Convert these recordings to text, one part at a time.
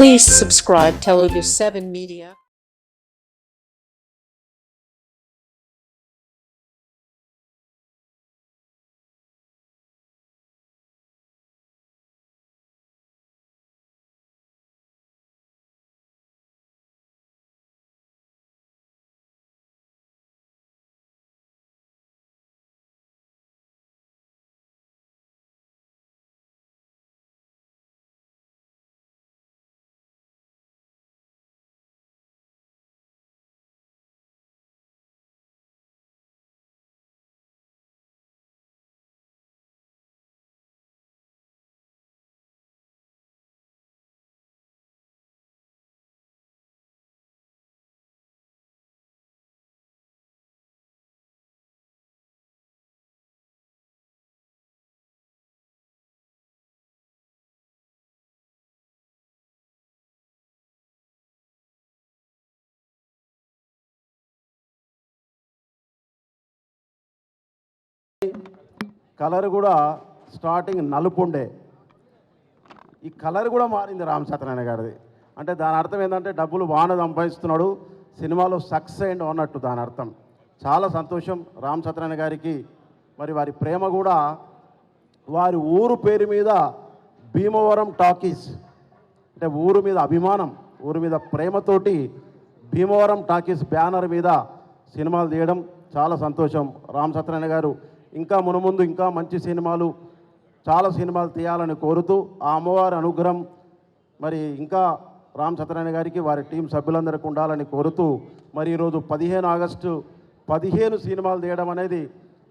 Please subscribe Telugu 7 Media. Colour కూడా starting నలుపు ఉండే, ఈ కలర్ కూడా మారింది రామ్ సత్యనారాయణ గారిది. అంటే దాని అర్థం ఏంటంటే డబ్బులు బాగా సంపాదిస్తున్నాడు, సినిమాలో సక్సెస్ అయింది అన్నట్టు దాని అర్థం. చాలా సంతోషం రామ్ సత్యనారాయణ గారికి. మరి వారి ప్రేమ కూడా వారి ఊరు పేరు మీద భీమవరం టాకీస్, అంటే ఊరు మీద అభిమానం, ఊరు మీద ప్రేమతోటి భీమవరం టాకీస్ బ్యానర్ మీద సినిమాలు తీయడం చాలా సంతోషం. రామ్ సత్యనారాయణ గారు ఇంకా మునుముందు ఇంకా మంచి సినిమాలు, చాలా సినిమాలు తీయాలని కోరుతూ ఆ అమ్మవారి అనుగ్రహం మరి ఇంకా రామ్ సత్యనారాయణ గారికి వారి టీం సభ్యులందరికీ ఉండాలని కోరుతూ, మరి ఈరోజు 15 ఆగస్టు 15 సినిమాలు తీయడం అనేది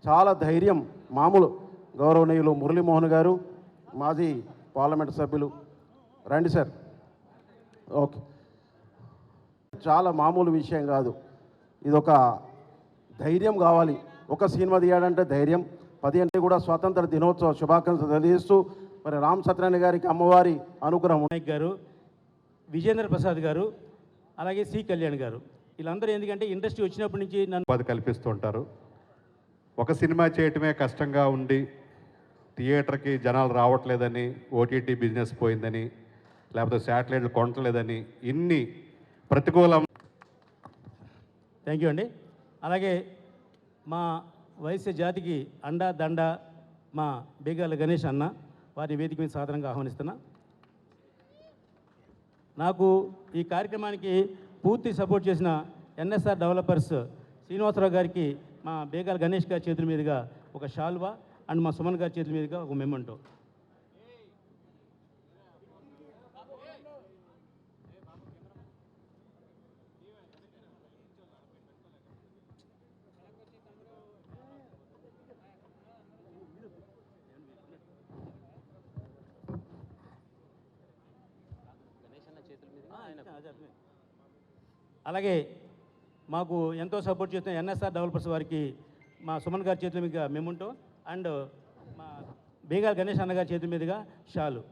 చాలా ధైర్యం. మామూలు గౌరవనీయులు మురళీమోహన్ గారు, మాజీ పార్లమెంట్ సభ్యులు, రండి సార్. ఓకే, చాలా మామూలు విషయం కాదు, ఇదొక ధైర్యం కావాలి. ఒక సినిమా తీయాలంటే ధైర్యం. 15 కూడా స్వాతంత్ర దినోత్సవ శుభాకాంక్షలు తెలియజేస్తూ మరి రామ్ సత్యనారాయణ గారికి అమ్మవారి అనుగ్రహం. నాయక్ గారు, విజేంద్ర ప్రసాద్ గారు, అలాగే సి కళ్యాణ్ గారు, వీళ్ళందరూ ఎందుకంటే ఇండస్ట్రీ వచ్చినప్పటి నుంచి నన్ను ఉపాధి కల్పిస్తూ ఉంటారు. ఒక సినిమా చేయటమే కష్టంగా ఉండి థియేటర్కి జనాలు రావట్లేదని, ఓటీటీ బిజినెస్ పోయిందని, లేకపోతే శాటిలైట్లు కొనట్లేదని ఇన్ని ప్రతికూలం. థ్యాంక్ యూ అండి. అలాగే మా వైశ్య జాతికి అండా దండ మా బేగాల గణేష్ అన్న, వారిని వేదిక మీద సాధారణంగా ఆహ్వానిస్తున్నా. నాకు ఈ కార్యక్రమానికి పూర్తి సపోర్ట్ చేసిన ఎన్ఎస్ఆర్ డెవలపర్స్ శ్రీనివాసరావు గారికి మా బేగాల గణేష్ గారి చేతుల మీదుగా ఒక షాల్వా అండ్ మా సుమన్ గారి చేతుల మీదుగా ఒక మెమెంటో. అలాగే మాకు ఎంతో సపోర్ట్ చేస్తున్న ఎన్ఎస్ఆర్ డెవలపర్స్ వారికి మా సుమన్ గారి చేతుల మీదుగా మెమెంటో అండ్ మా బేగాల గణేష్ అన్న గారి చేతుల మీదుగా షాలు.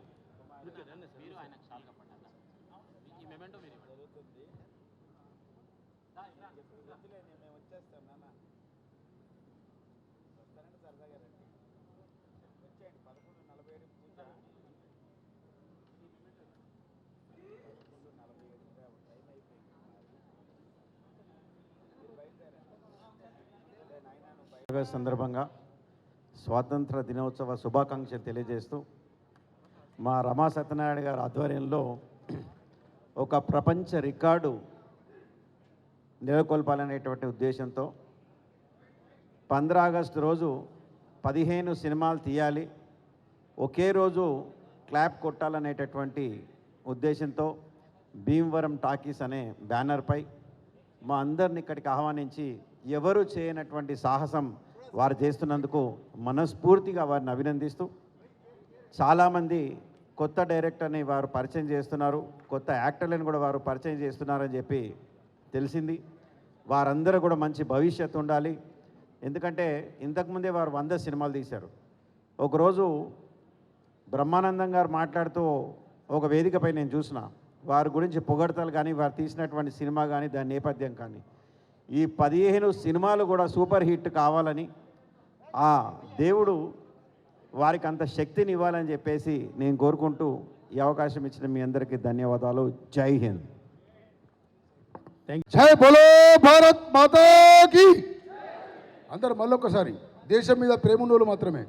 సందర్భంగా స్వాతంత్ర దినోత్సవ శుభాకాంక్షలు తెలియజేస్తూ మా రమా సత్యనారాయణ గారి ఆధ్వర్యంలో ఒక ప్రపంచ రికార్డు నెలకొల్పాలనేటువంటి ఉద్దేశంతో 15 ఆగస్టు రోజు 15 సినిమాలు తీయాలి, ఒకే రోజు క్లాప్ కొట్టాలనేటటువంటి ఉద్దేశంతో భీమవరం టాకీస్ అనే బ్యానర్పై మా అందరిని ఇక్కడికి ఆహ్వానించి ఎవరు చేయనటువంటి సాహసం వారు చేస్తున్నందుకు మనస్ఫూర్తిగా వారిని అభినందిస్తూ, చాలామంది కొత్త డైరెక్టర్ని వారు పరిచయం చేస్తున్నారు, కొత్త యాక్టర్లను కూడా వారు పరిచయం చేస్తున్నారని చెప్పి తెలిసింది. వారందరూ కూడా మంచి భవిష్యత్తు ఉండాలి. ఎందుకంటే ఇంతకుముందే వారు 100 సినిమాలు తీశారు. ఒకరోజు బ్రహ్మానందం గారు మాట్లాడుతూ ఒక వేదికపై నేను చూసిన వారి గురించి పొగడతలు కానీ, వారు తీసినటువంటి సినిమా కానీ, దాని నేపథ్యం కానీ, ఈ 15 సినిమాలు కూడా సూపర్ హిట్ కావాలని ఆ దేవుడు వారికి అంత శక్తిని ఇవ్వాలని చెప్పేసి నేను కోరుకుంటూ ఈ అవకాశం ఇచ్చిన మీ అందరికీ ధన్యవాదాలు. జై హింద్. జై బోలో భారత్ మాతా కీ. అందరు మళ్ళొక్కసారి దేశం మీద ప్రేమ ఉన్నోళ్ళు మాత్రమే.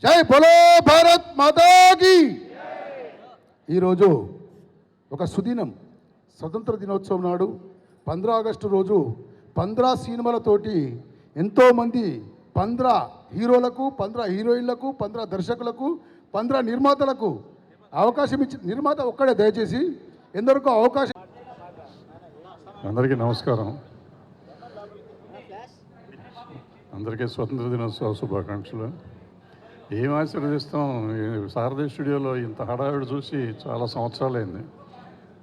జై బోలో భారత్ మాతా కీ. ఈరోజు ఒక సుదినం, స్వతంత్ర దినోత్సవం నాడు 15 ఆగస్టు రోజు 15 సినిమాలతోటి ఎంతోమంది 15 హీరోలకు, 15 హీరోయిన్లకు, 15 దర్శకులకు, 15 నిర్మాతలకు అవకాశం ఇచ్చి, నిర్మాత ఒక్కడే దయచేసి ఎందరికో అవకాశం. అందరికీ నమస్కారం. అందరికీ స్వతంత్ర దినోత్సవ శుభాకాంక్షలు. ఏం ఆశీర్వదిస్తాం, శారదా స్టూడియోలో ఇంత హడావిడి చూసి చాలా సంవత్సరాలైంది.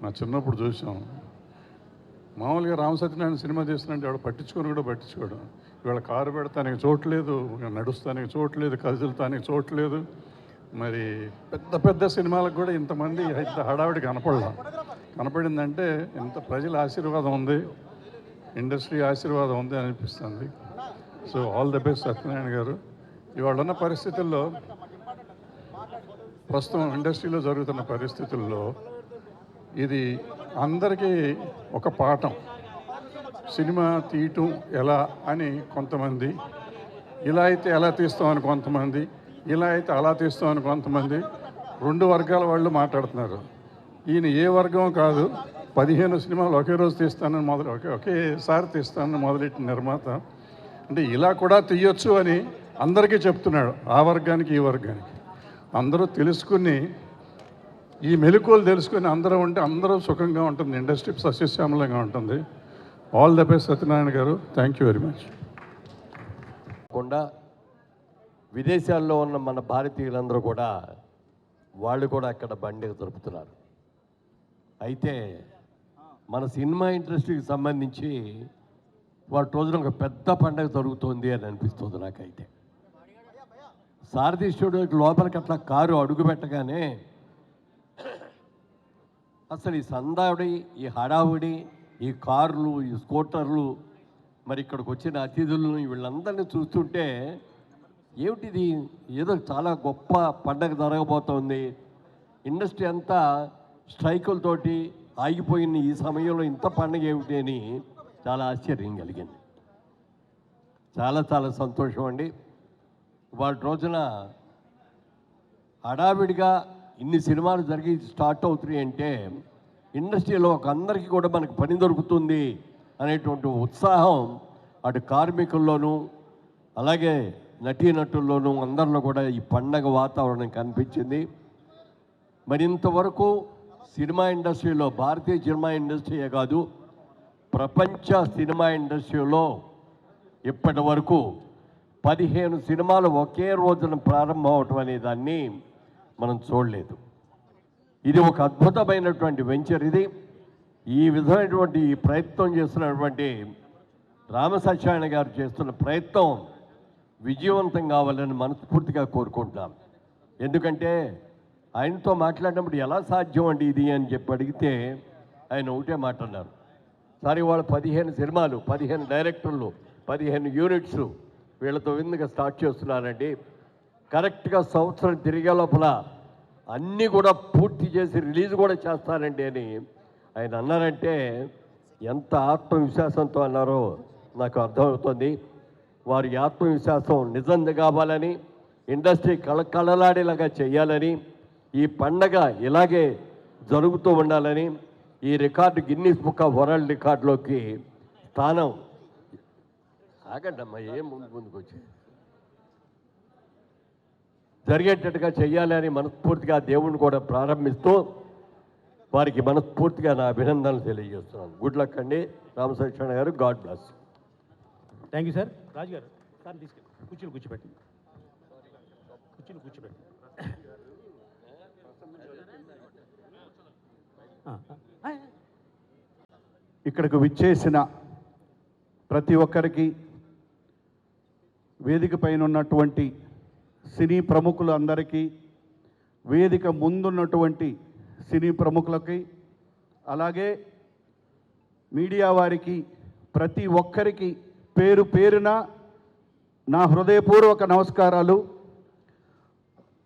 నా చిన్నప్పుడు చూసాం. మామూలుగా రామ సత్యనారాయణ సినిమా తీస్తున్నట్టు ఎవడు పట్టించుకొని కూడా పట్టించుకోడు. ఇవాళ కారు పెడతానికి చోట్లేదు, నడుస్తానికి చోట్లేదు, కదులుతానికి చోట్లేదు. మరి పెద్ద పెద్ద సినిమాలకు కూడా ఇంతమంది ఇంత హడావిడి కనపడిందంటే ఇంత ప్రజల ఆశీర్వాదం ఉంది, ఇండస్ట్రీ ఆశీర్వాదం ఉంది అనిపిస్తుంది. So all the best Satyanarayana గారు. ఇవాళ ఉన్న పరిస్థితుల్లో, ప్రస్తుతం ఇండస్ట్రీలో జరుగుతున్న పరిస్థితుల్లో ఇది అందరికీ ఒక పాఠం. సినిమా తీయటం ఎలా అని కొంతమంది, ఇలా అయితే ఎలా తీస్తామని కొంతమంది, ఇలా అయితే అలా తీస్తామని కొంతమంది, 2 వర్గాల వాళ్ళు మాట్లాడుతున్నారు. ఈయన ఏ వర్గం కాదు, 15 సినిమాలు ఒకే రోజు తీస్తానని ఒకేసారి తీస్తానని మొదలెట్టిన నిర్మాత. అంటే ఇలా కూడా తీయొచ్చు అని అందరికీ చెప్తున్నాడు, ఆ వర్గానికి ఈ వర్గానికి. అందరూ తెలుసుకుని, ఈ మెలకువలు తెలుసుకుని అందరూ ఉంటే అందరూ సుఖంగా ఉంటుంది, ఇండస్ట్రీ సస్యశ్యామలంగా ఉంటుంది. ఆల్ ద బెస్ట్ సత్యనారాయణ గారు. Thank you very much. కాకుండా విదేశాల్లో ఉన్న మన భారతీయులందరూ కూడా వాళ్ళు కూడా అక్కడ పండుగ జరుపుతున్నారు. అయితే మన సినిమా ఇండస్ట్రీకి సంబంధించి వాటి రోజున ఒక పెద్ద పండుగ జరుగుతుంది అని అనిపిస్తుంది నాకైతే. సారథి స్టూడియోకి లోపలికి అట్లా కారు అడుగు పెట్టగానే అసలు ఈ సందాడి, ఈ హడావుడి, ఈ కార్లు, ఈ స్కూటర్లు, మరి ఇక్కడికి వచ్చిన అతిథులను వీళ్ళందరినీ చూస్తుంటే ఏమిటిది, ఏదో చాలా గొప్ప పండగ జరగబోతోంది, ఇండస్ట్రీ అంతా స్ట్రైకులతోటి ఆగిపోయిన ఈ సమయంలో ఇంత పండగ ఏమిటి అని చాలా ఆశ్చర్యం కలిగింది. చాలా చాలా సంతోషం అండి. వాటి రోజున హడావిడిగా ఇన్ని సినిమాలు జరిగి స్టార్ట్ అవుతున్నాయి అంటే ఇండస్ట్రీలో ఒక అందరికీ కూడా మనకు పని దొరుకుతుంది అనేటువంటి ఉత్సాహం అటు కార్మికుల్లోనూ అలాగే నటీనటుల్లోనూ అందరిలో కూడా ఈ పండగ వాతావరణం కనిపించింది. మరి ఇంతవరకు సినిమా ఇండస్ట్రీలో, భారతీయ సినిమా ఇండస్ట్రీయే కాదు ప్రపంచ సినిమా ఇండస్ట్రీలో ఇప్పటి వరకు 15 సినిమాలు ఒకే రోజున ప్రారంభం అవటం అనే దాన్ని మనం చూడలేదు. ఇది ఒక అద్భుతమైనటువంటి వెంచర్. ఇది ఈ విధమైనటువంటి ఈ ప్రయత్నం చేస్తున్నటువంటి రామసత్యనారాయణ గారు చేస్తున్న ప్రయత్నం విజయవంతం కావాలని మనస్ఫూర్తిగా కోరుకుంటున్నాం. ఎందుకంటే ఆయనతో మాట్లాడినప్పుడు ఎలా సాధ్యం అండి ఇది అని చెప్పి అడిగితే ఆయన ఒకటే మాట అన్నారు, సరే వాళ్ళు 15 సినిమాలు, 15 డైరెక్టర్లు, 15 యూనిట్స్ వీళ్ళతో విందుగా స్టార్ట్ చేస్తున్నారండి. కరెక్ట్గా సంవత్సరం తిరిగే లోపల అన్నీ కూడా పూర్తి చేసి రిలీజ్ కూడా చేస్తారండి అని ఆయన అన్నారంటే ఎంత ఆత్మవిశ్వాసంతో అన్నారో నాకు అర్థమవుతుంది. వారి ఆత్మవిశ్వాసం నిజం కావాలని, ఇండస్ట్రీ కళకళలాడేలాగా చేయాలని, ఈ పండగ ఇలాగే జరుగుతూ ఉండాలని, ఈ record Guinness book of world రికార్డులోకి స్థానం ఆగండమ్మా, ఏం ముందుకు వచ్చి జరిగేటట్టుగా చెయ్యాలని మనస్ఫూర్తిగా దేవుణ్ణి కూడా ప్రారంభిస్తూ వారికి మనస్ఫూర్తిగా నా అభినందనలు తెలియజేస్తున్నాను. గుడ్ లక్ అండి రామసత్యనారాయణ గారు. God bless. Thank you sir. Raju గారు సార్ తీసుకెళ్ళి కూర్చోబెట్టి ఇక్కడికి విచ్చేసిన ప్రతి ఒక్కరికి, వేదిక పైన ఉన్నటువంటి సినీ ప్రముఖులందరికీ, వేదిక ముందున్నటువంటి సినీ ప్రముఖులకి, అలాగే మీడియా వారికి, ప్రతి ఒక్కరికి పేరు పేరున నా హృదయపూర్వక నమస్కారాలు.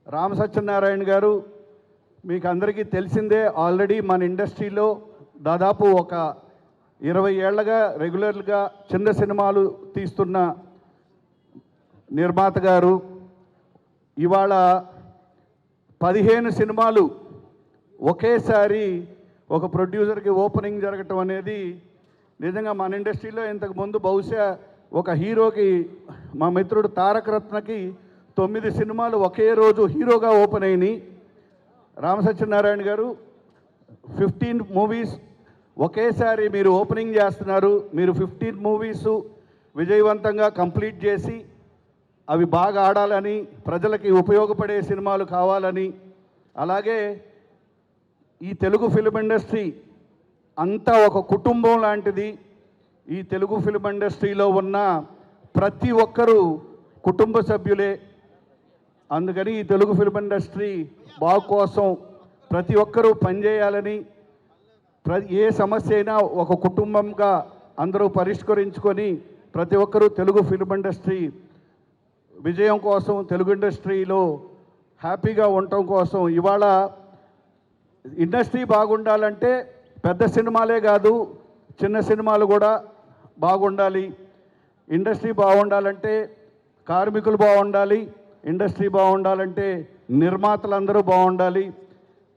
రామ సత్యనారాయణ గారు మీకు అందరికీ తెలిసిందే, ఆల్రెడీ మన ఇండస్ట్రీలో దాదాపు ఒక 20 ఏళ్లుగా రెగ్యులర్గా చిన్న సినిమాలు తీస్తున్న నిర్మాత గారు ఇవాళ 15 సినిమాలు ఒకేసారి ఒక ప్రొడ్యూసర్కి ఓపెనింగ్ జరగటం అనేది నిజంగా మన ఇండస్ట్రీలో ఇంతకుముందు బహుశా ఒక హీరోకి, మా మిత్రుడు తారక రత్నకి 9 సినిమాలు ఒకే రోజు హీరోగా ఓపెన్ అయినాయి. రామసత్యనారాయణ గారు 15 మూవీస్ ఒకేసారి మీరు ఓపెనింగ్ చేస్తున్నారు. మీరు 15 మూవీస్ విజయవంతంగా కంప్లీట్ చేసి అవి బాగా ఆడాలని, ప్రజలకి ఉపయోగపడే సినిమాలు కావాలని, అలాగే ఈ తెలుగు ఫిల్మ్ ఇండస్ట్రీ అంతా ఒక కుటుంబం లాంటిది. ఈ తెలుగు ఫిల్మ్ ఇండస్ట్రీలో ఉన్న ప్రతి ఒక్కరూ కుటుంబ సభ్యులే. అందుకని ఈ తెలుగు ఫిల్మ్ ఇండస్ట్రీ బాగు కోసం ప్రతి ఒక్కరూ పనిచేయాలని, ఏ సమస్య అయినా ఒక కుటుంబంగా అందరూ పరిష్కరించుకొని ప్రతి ఒక్కరూ తెలుగు ఫిల్మ్ ఇండస్ట్రీ విజయం కోసం, తెలుగు ఇండస్ట్రీలో హ్యాపీగా ఉండటం కోసం ఇవాళ ఇండస్ట్రీ బాగుండాలంటే పెద్ద సినిమాలే కాదు, చిన్న సినిమాలు కూడా బాగుండాలి. ఇండస్ట్రీ బాగుండాలంటే కార్మికులు బాగుండాలి, ఇండస్ట్రీ బాగుండాలంటే నిర్మాతలందరూ బాగుండాలి,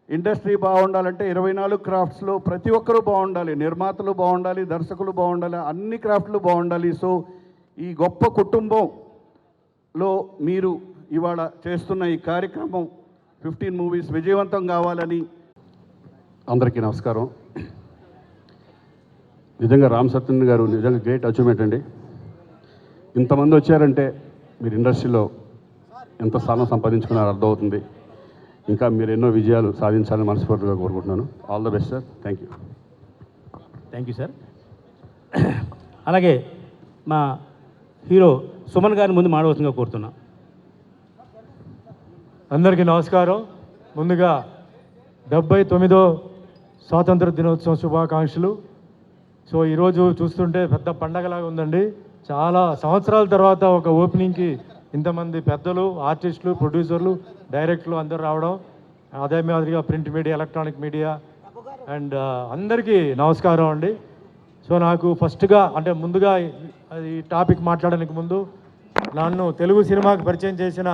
ఇండస్ట్రీ బాగుండాలంటే 24 క్రాఫ్ట్స్లో ప్రతి ఒక్కరూ బాగుండాలి, నిర్మాతలు బాగుండాలి, దర్శకులు బాగుండాలి, అన్ని క్రాఫ్ట్లు బాగుండాలి. సో ఈ గొప్ప కుటుంబంలో మీరు ఇవాళ చేస్తున్న ఈ కార్యక్రమం 15 మూవీస్ విజయవంతం కావాలని. అందరికీ నమస్కారం. నిజంగా రామ్ సత్యన్ గారు నిజంగా గ్రేట్ అచీవ్మెంట్ అండి. ఇంతమంది వచ్చారంటే మీరు ఇండస్ట్రీలో ఎంత స్థానం సంపాదించుకున్నారో అర్థమవుతుంది. ఇంకా మీరు ఎన్నో విజయాలు సాధించాలని మనస్ఫూర్తిగా కోరుకుంటున్నాను. All the best sir. Thank you. Thank you sir. అలాగే మా హీరో సుమన్ గారిని ముందు మాడవలసిందిగా కోరుతున్నా. అందరికీ నమస్కారం. ముందుగా 79వ స్వాతంత్ర దినోత్సవం శుభాకాంక్షలు. సో ఈరోజు చూస్తుంటే పెద్ద పండగలాగా ఉందండి. చాలా సంవత్సరాల తర్వాత ఒక ఓపెనింగ్కి ఇంతమంది పెద్దలు, ఆర్టిస్టులు, ప్రొడ్యూసర్లు, డైరెక్టర్లు అందరూ రావడం, అదే మాదిరిగా print media, electronic media and అందరికీ నమస్కారం అండి. సో నాకు ఫస్ట్గా అంటే ముందుగా ఈ టాపిక్ మాట్లాడడానికి ముందు నన్ను తెలుగు సినిమాకి పరిచయం చేసిన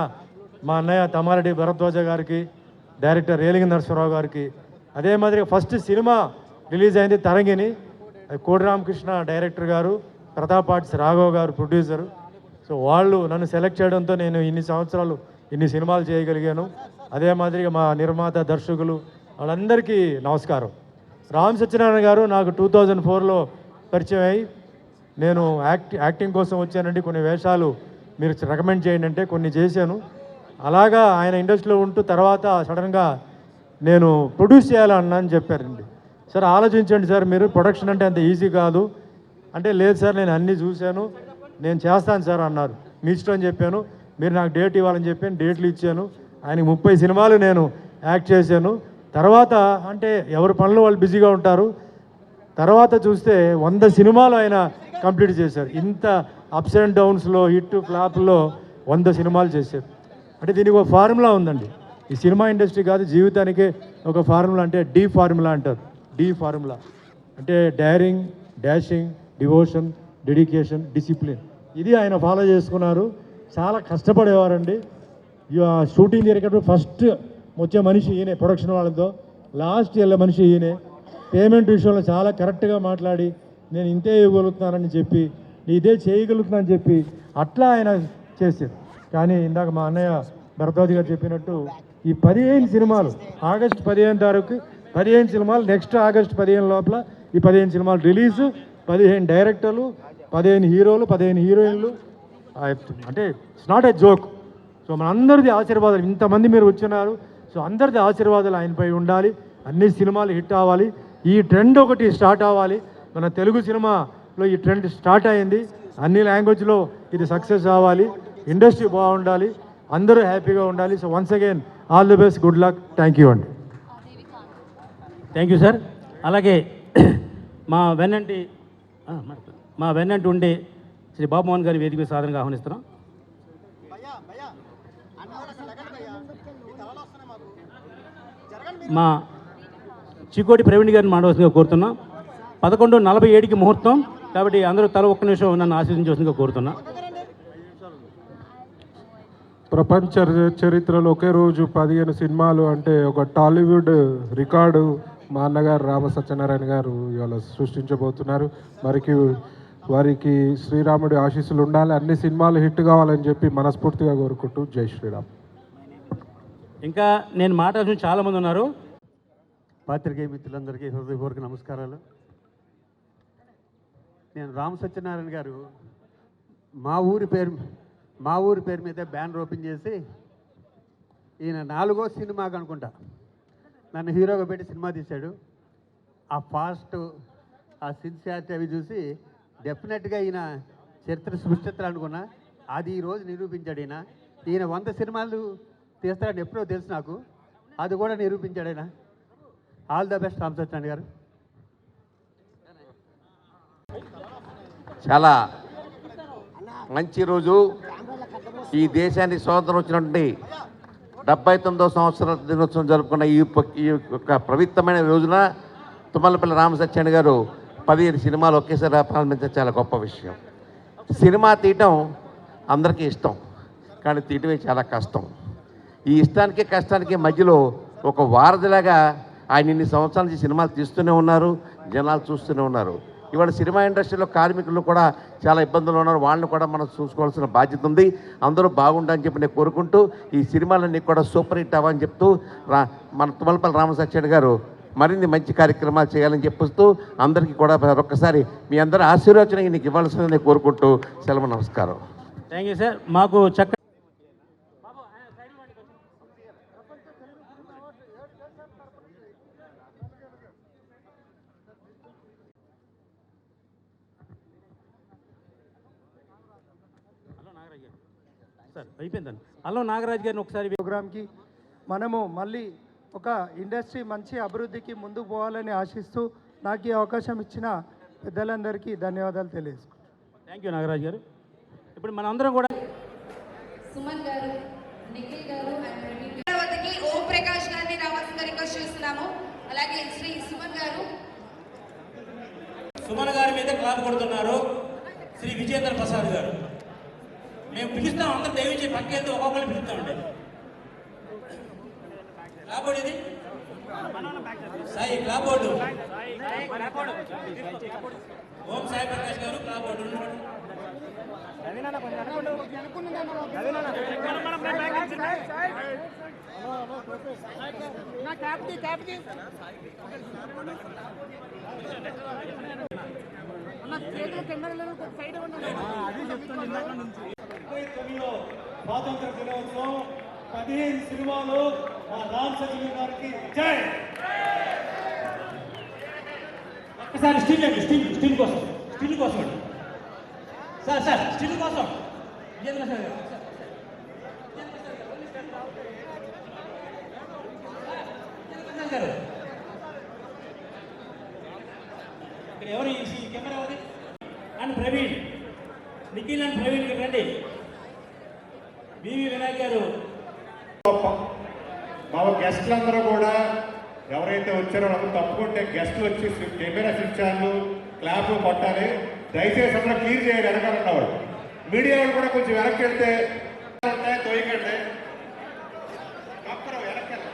మా అన్నయ్య తమ్మారెడ్డి భరద్వాజ గారికి, డైరెక్టర్ రేలింగ నరసింహరావు గారికి, అదే మాదిరిగా ఫస్ట్ సినిమా రిలీజ్ అయింది తరంగిణి, కోడి రామకృష్ణ డైరెక్టర్ గారు, ప్రతాప్ ఆర్ట్స్ రాఘవ్ గారు ప్రొడ్యూసరు. సో వాళ్ళు నన్ను సెలెక్ట్ చేయడంతో నేను ఇన్ని సంవత్సరాలు ఇన్ని సినిమాలు చేయగలిగాను. అదే మాదిరిగా మా నిర్మాత, దర్శకులు వాళ్ళందరికీ నమస్కారం. రామ్ సత్యనారాయణ గారు నాకు 2004లో పరిచయం అయ్యి నేను యాక్టింగ్ కోసం వచ్చానండి, కొన్ని వేషాలు మీరు రికమెండ్ చేయండి అంటే కొన్ని చేశాను. అలాగా ఆయన ఇండస్ట్రీలో ఉంటూ తర్వాత సడన్గా నేను ప్రొడ్యూస్ చేయాలన్నా అని చెప్పారండి. సార్ ఆలోచించండి సార్, మీరు ప్రొడక్షన్ అంటే అంత ఈజీ కాదు అంటే, లేదు సార్ నేను అన్నీ చూశాను, నేను చేస్తాను సార్ అన్నారు. మీ ఇష్టం అని చెప్పాను. మీరు నాకు డేట్ ఇవ్వాలని చెప్పాను, డేట్లు ఇచ్చాను. ఆయనకి 30 సినిమాలు నేను యాక్ట్ చేశాను. తర్వాత అంటే ఎవరి పనులు వాళ్ళు బిజీగా ఉంటారు. తర్వాత చూస్తే 100 సినిమాలు ఆయన కంప్లీట్ చేశారు. ఇంత అప్స్ అండ్ డౌన్స్లో, హిట్ ఫ్లాప్లో 100 సినిమాలు చేశారు. అంటే దీనికి ఒక ఫార్ములా ఉందండి. ఈ సినిమా ఇండస్ట్రీ కాదు, జీవితానికే ఒక ఫార్ములా, అంటే డి ఫార్ములా అంటారు. డి ఫార్ములా అంటే daring, dashing, devotion, dedication, discipline. ఇది ఆయన ఫాలో చేసుకున్నారు. చాలా కష్టపడేవారండి. షూటింగ్ జరిగేటప్పుడు ఫస్ట్ వచ్చే మనిషి ఈయనే, ప్రొడక్షన్ వాళ్ళతో లాస్ట్ వెళ్ళే మనిషి ఈయనే. పేమెంట్ విషయంలో చాలా కరెక్ట్గా మాట్లాడి నేను ఇంతే ఇవ్వగలుగుతున్నానని చెప్పి, ఇదే చేయగలుగుతున్నానని చెప్పి అట్లా ఆయన చేశారు. కానీ ఇందాక మా అన్నయ్య భరద్వాజ్ గారు చెప్పినట్టు ఈ 15 సినిమాలు ఆగస్టు 15 తారీఖు 15 సినిమాలు, నెక్స్ట్ ఆగస్టు 15 లోపల ఈ 15 సినిమాలు రిలీజు, 15 డైరెక్టర్లు, 15 హీరోలు, 15 హీరోయిన్లు. అంటే it's not a joke. So మనందరిది ఆశీర్వాదాలు, ఇంతమంది మీరు వచ్చినారు. సో అందరిది ఆశీర్వాదాలు ఆయనపై ఉండాలి. అన్ని సినిమాలు హిట్ అవ్వాలి. ఈ ట్రెండ్ ఒకటి స్టార్ట్ అవ్వాలి. మన తెలుగు సినిమాలో ఈ ట్రెండ్ స్టార్ట్ అయింది. అన్ని లాంగ్వేజ్లో ఇది సక్సెస్ అవ్వాలి. ఇండస్ట్రీ బాగుండాలి, అందరూ హ్యాపీగా ఉండాలి. So once again all the best, good luck, thank you అండి. Thank you sir. అలాగే మా వెన్నంటి ఉండే శ్రీ బాబుమోహన్ గారి వేదిక సాధనగా ఆహ్వానిస్తున్నాం. భయ్యా భయ్యా అన్న అసలు ఎక్కడ భయ్యా ఈ తలలో వస్తున్నాయి మాకు జరగండి. మా చికోటి ప్రవీణ్ గారిని మాట్లాడుతుందిగా కోరుతున్నాం. 11:47కి ముహూర్తం కాబట్టి అందరూ తల ఒక్క నిమిషం నన్ను ఆశీర్వదించవలసిందిగా కోరుతున్నా. ప్రపంచ చరిత్రలో ఒకే రోజు 15 సినిమాలు అంటే ఒక టాలీవుడ్ రికార్డు మా అన్నగారు రామ సత్యనారాయణ గారు ఇవాళ సృష్టించబోతున్నారు. వారికి శ్రీరాముడి ఆశీస్సులు ఉండాలి, అన్ని సినిమాలు హిట్ కావాలని చెప్పి మనస్ఫూర్తిగా కోరుకుంటూ జై శ్రీరామ్. ఇంకా నేను మాట్లాడుతున్న చాలామంది ఉన్నారు. పాత్రికేయ మిత్రులందరికీ హృదయపూర్వక నమస్కారాలు. నేను రామ సత్యనారాయణ గారు మా ఊరి పేరు మీద బ్యానర్ ఓపెన్ చేసి ఈయన 4వ సినిమాకి అనుకుంటా నన్ను హీరోగా పెట్టి సినిమా తీశాడు. ఆ ఫాస్ట్, ఆ సిన్సియారిటీ అవి చూసి డెఫినెట్గా ఈయన చరిత్ర సృష్టిస్తారు అనుకున్నా. అది ఈరోజు నిరూపించాడు. ఈయన 100 సినిమాలు తీస్తాడని ఎప్పుడో తెలుసు నాకు, అది కూడా నిరూపించాడు ఆయన. All the best Rama Satyanarayana గారు. చాలా మంచి రోజు. ఈ దేశానికి స్వాతంత్రం వచ్చినటువంటి 79వ సంవత్సర దినోత్సవం జరుపుకున్న ఈ యొక్క పవిత్రమైన రోజున తుమ్మలపల్లి రామ సత్యనారాయణ గారు 15 సినిమాలు ఒకేసారి ప్రారంభించడం చాలా గొప్ప విషయం. సినిమా తీయటం అందరికీ ఇష్టం, కానీ తీయటమే చాలా కష్టం. ఈ ఇష్టానికి కష్టానికి మధ్యలో ఒక వారధిలాగా ఆయన ఇన్ని సంవత్సరాల నుంచి సినిమాలు తీస్తూనే ఉన్నారు, జనాలు చూస్తూనే ఉన్నారు. ఇవాళ సినిమా ఇండస్ట్రీలో కార్మికులు కూడా చాలా ఇబ్బందులు ఉన్నారు, వాళ్ళని కూడా మనం చూసుకోవాల్సిన బాధ్యత ఉంది. అందరూ బాగుండాలని చెప్పి నేను కోరుకుంటూ ఈ సినిమాలన్నీ కూడా సూపర్ హిట్ అవ్వని చెప్తూ మన తుమ్మలపల్లి రామ సత్యనారాయణ గారు మరిన్ని మంచి కార్యక్రమాలు చేయాలని చెప్పిస్తూ అందరికీ కూడా ఒక్కసారి మీ అందరి ఆశీర్వచనం నీకు ఇవ్వాల్సిందని కోరుకుంటూ సెలవు. నమస్కారం. Thank you sir. మాకు చక్క సార్ అయిపోయిందండి. అల్లం నాగరాజు గారిని ఒకసారి ప్రోగ్రామ్కి మనము మళ్ళీ ఒక ఇండస్ట్రీ మంచి అభివృద్ధికి ముందుకు పోవాలని ఆశిస్తూ నాకు ఈ అవకాశం ఇచ్చిన పెద్దలందరికీ ధన్యవాదాలు తెలియజేసుకుంటాను. థ్యాంక్ యూ నాగరాజు గారు. ఇప్పుడు మనందరం కూడా సుమన్ గారు, నిఖిల్ గారు వద్దకి ఓం ప్రకాష్ గారిని రావాల్సిందిగా రిక్వెస్ట్ చేస్తున్నాము. అలాగే శ్రీ సుమన్ గారి మీద క్లాప్ కొడుతున్నారు శ్రీ విజేంద్ర ప్రసాద్ గారు. మేము పిలుస్తాం, అందరూ దయచేసి పక్కేందుకు ఒక్కొక్కరు పిలుస్తామండి. క్లాబోర్డ్ ఇది సాయి క్లాబోర్డు ఓం సాయి ప్రకాష్ గారు క్లాబోర్డు స్వాతంత్ర దినోత్సవం 15 సినిమాలు మా రామ్ సత్యనారాయణ గారికి జై. ఒక్కసారి స్టిల్ అండి, స్టిల్ కోసం సార్ స్టిల్ కోసం గారు ఇక్కడ ఎవరు ఈ కెమెరా ఉంది అండ్ ప్రవీణ్, నిఖిల్ అండ్ ప్రవీణ్ గారు రండి. వివి వినాయక్ గారు. మా గెస్టులందరూ కూడా ఎవరైతే వచ్చారో వాళ్ళు తప్పుకుంటే గెస్టులు వచ్చి కెమెరా స్విచ్చాలు క్లాప్ కొట్టాలి. దయచేసి అందరూ క్లియర్ చేయాలి. వెనకాల ఉన్నవాడు మీడియా వాళ్ళు కూడా కొంచెం వెనక్కి వెళ్తే తోయకండి.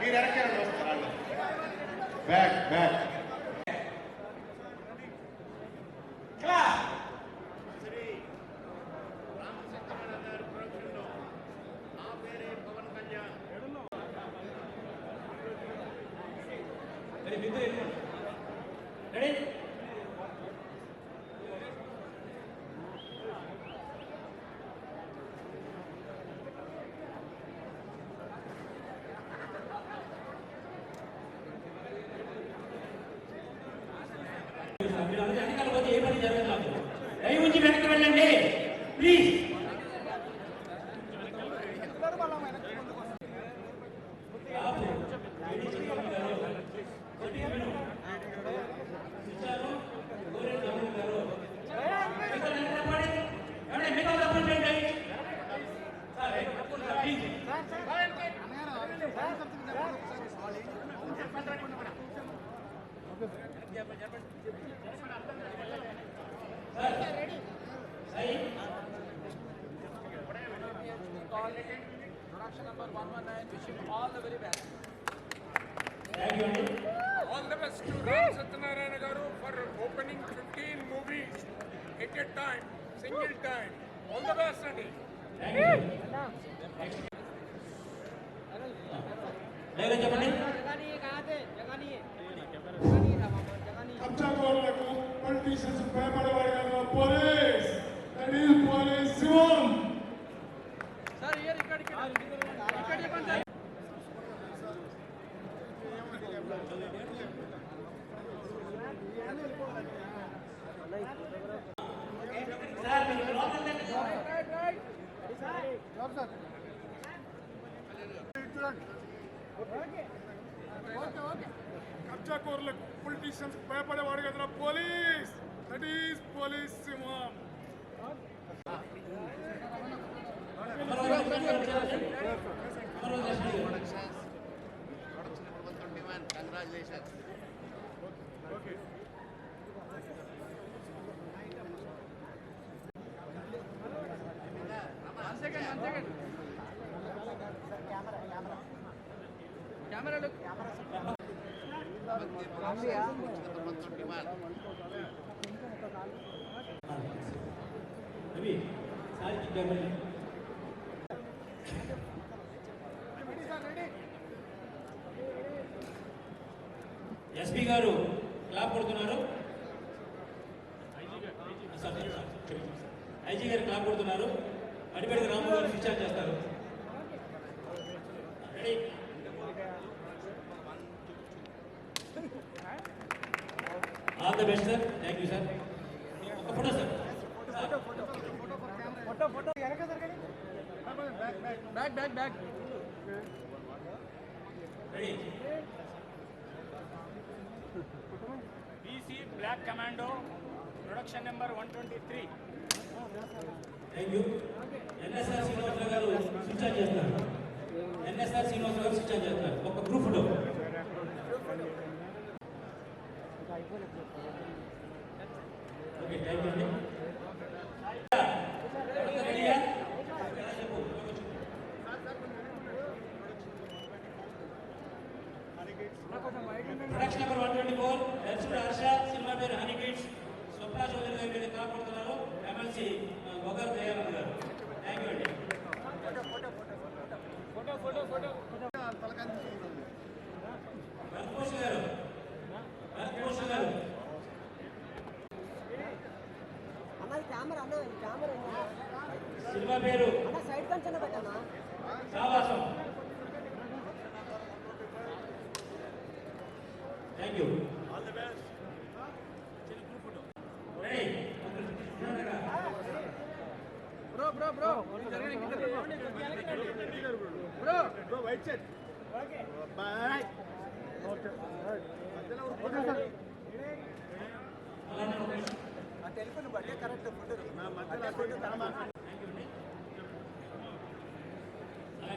మీరు వెనక్కి వస్తారు. బ్యాక్ మీరు అందరూ వెనకాల పోతే ఏ పని జరగదు. నాకు దయ ఉంచి వెనక్కి వెళ్ళండి please. All the best to Ram Satyanarayana Garu for opening 15 movies at a time, single time. All the best, Andy. Politicians police. That is police Shivam. కబ్జా కోర్లకు పొలిటీషియన్స్ భయపడేవాడు కదా పోలీస్. దట్ ఈస్ పోలీస్ సింహం. Congratulations. SP గారు clap కొడుతున్నారు. IG గారు clap కొడుతున్నారు. అడిపెడికి రాము గారు డిశ్చార్జ్ చేస్తారు. Ready. All the best sir. Thank you sir. ఒక photo sir. Back ready. BC Black Commando production number 123. Thank you. NSR Srinivasarao గారు డిశ్చార్జ్ చేస్తారు. ఎన్ఎస్ఆర్ శ్రీనివాసరావు గారు డిశ్చార్జ్ చేస్తారు. ఒక group photo. Okay thank you అండి. ప్రొడక్షన్ నెంబర్ 124 దర్శకుడు Harsha. Cinema పేరు Honey kids. స్వప్న చౌదరి గారి మీద కాపాడుతున్నారు. ఎమ్మెల్సీ బొగర్ దయానంద్ గారు. థ్యాంక్ యూ అండి. భరత్భూషణ్ గారు. సినిమా పేరు సావాసం. Thank you. All the best. Ready. Bro white shirt. Okay by. Okay okay sir. ఆ టెలిఫోన్ బట్టే కరెక్ట్ ఫోటో నా మధ్యలో ఫోటో తరమా.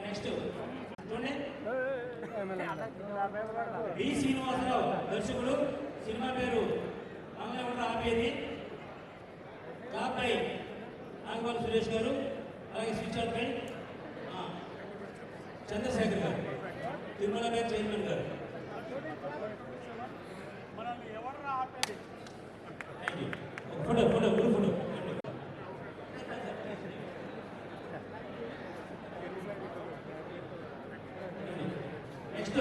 నెక్స్ట్ చూడండి. బి శ్రీనివాసరావు దర్శకుడు. సినిమా పేరు మంగళవారం ఆపేది. కాపై నాగపాల సురేష్ గారు. అలాగే స్విచ్ ఆఫ్ పై Chandrashekhar garu. Tirumala bank chairman garu. Thank you. Photo group photo. Next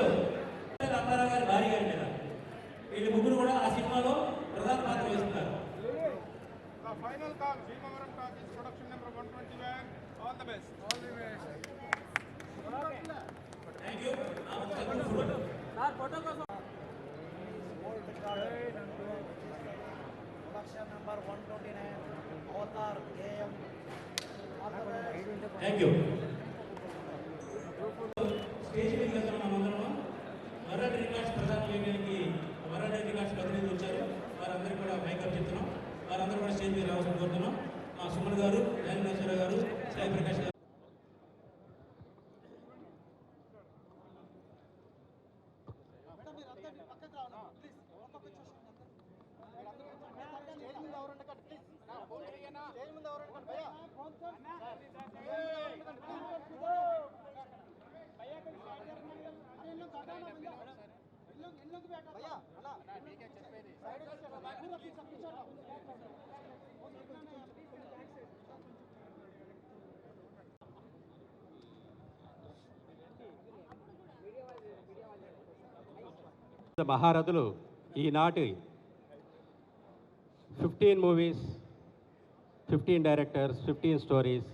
Ramarao గారి భార్య గారి మీద. వీళ్ళు ముగ్గురు కూడా ఆ సినిమాలో ప్రధాన పాత్ర వేస్తున్నారు. Final call Bhimavaram talkies production number 121. All the best. Thank you. Sir photo కోసం ప్రొడక్షన్ నెంబర్ 129 అవతార్ ఏఎం. Thank you. స్టేజ్ మీద వెళ్తున్న మనందరం వరల్డ్ రికార్డ్స్ ప్రధాన యూనియన్కి వరల్డ్ రికార్డ్స్ ప్రతినిధులు వచ్చారు. వారందరికీ కూడా మైకప్ చెప్తున్నాం. వారందరూ కూడా స్టేజ్ మీద రావాల్సిన కోరుతున్నాం. సుమన్ గారు, జయనేశ్వర గారు, సాయి ప్రకాష్ గారు. మహారథులు ఈనాటి 15 మూవీస్, 15 డైరెక్టర్స్, 15 స్టోరీస్,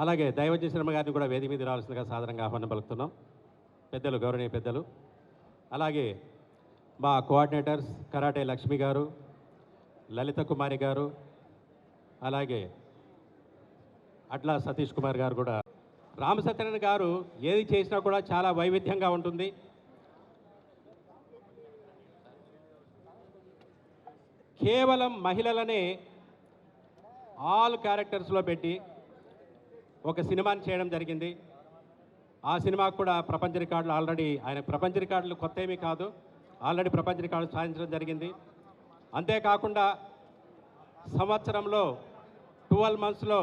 అలాగే దైవజ్ఞ శర్మ గారిని కూడా వేదిక మీద రావాల్సిందిగా సాధారణంగా ఆహ్వానం పలుకుతున్నాం. పెద్దలు, గౌరవనీయ పెద్దలు, అలాగే మా కోఆర్డినేటర్స్ కరాటే లక్ష్మి గారు, లలిత కుమారి గారు, అలాగే అట్లా సతీష్ కుమార్ గారు కూడా. రామసత్యనారాయణ గారు ఏది చేసినా కూడా చాలా వైవిధ్యంగా ఉంటుంది. కేవలం మహిళలనే ఆల్ క్యారెక్టర్స్లో పెట్టి ఒక సినిమాని చేయడం జరిగింది. ఆ సినిమాకు కూడా ప్రపంచ రికార్డులు ఆల్రెడీ, ఆయన ప్రపంచ రికార్డులు కొత్త ఏమీ కాదు, ఆల్రెడీ ప్రపంచ రికార్డులు సాధించడం జరిగింది. అంతేకాకుండా సంవత్సరంలో 12 మంత్స్లో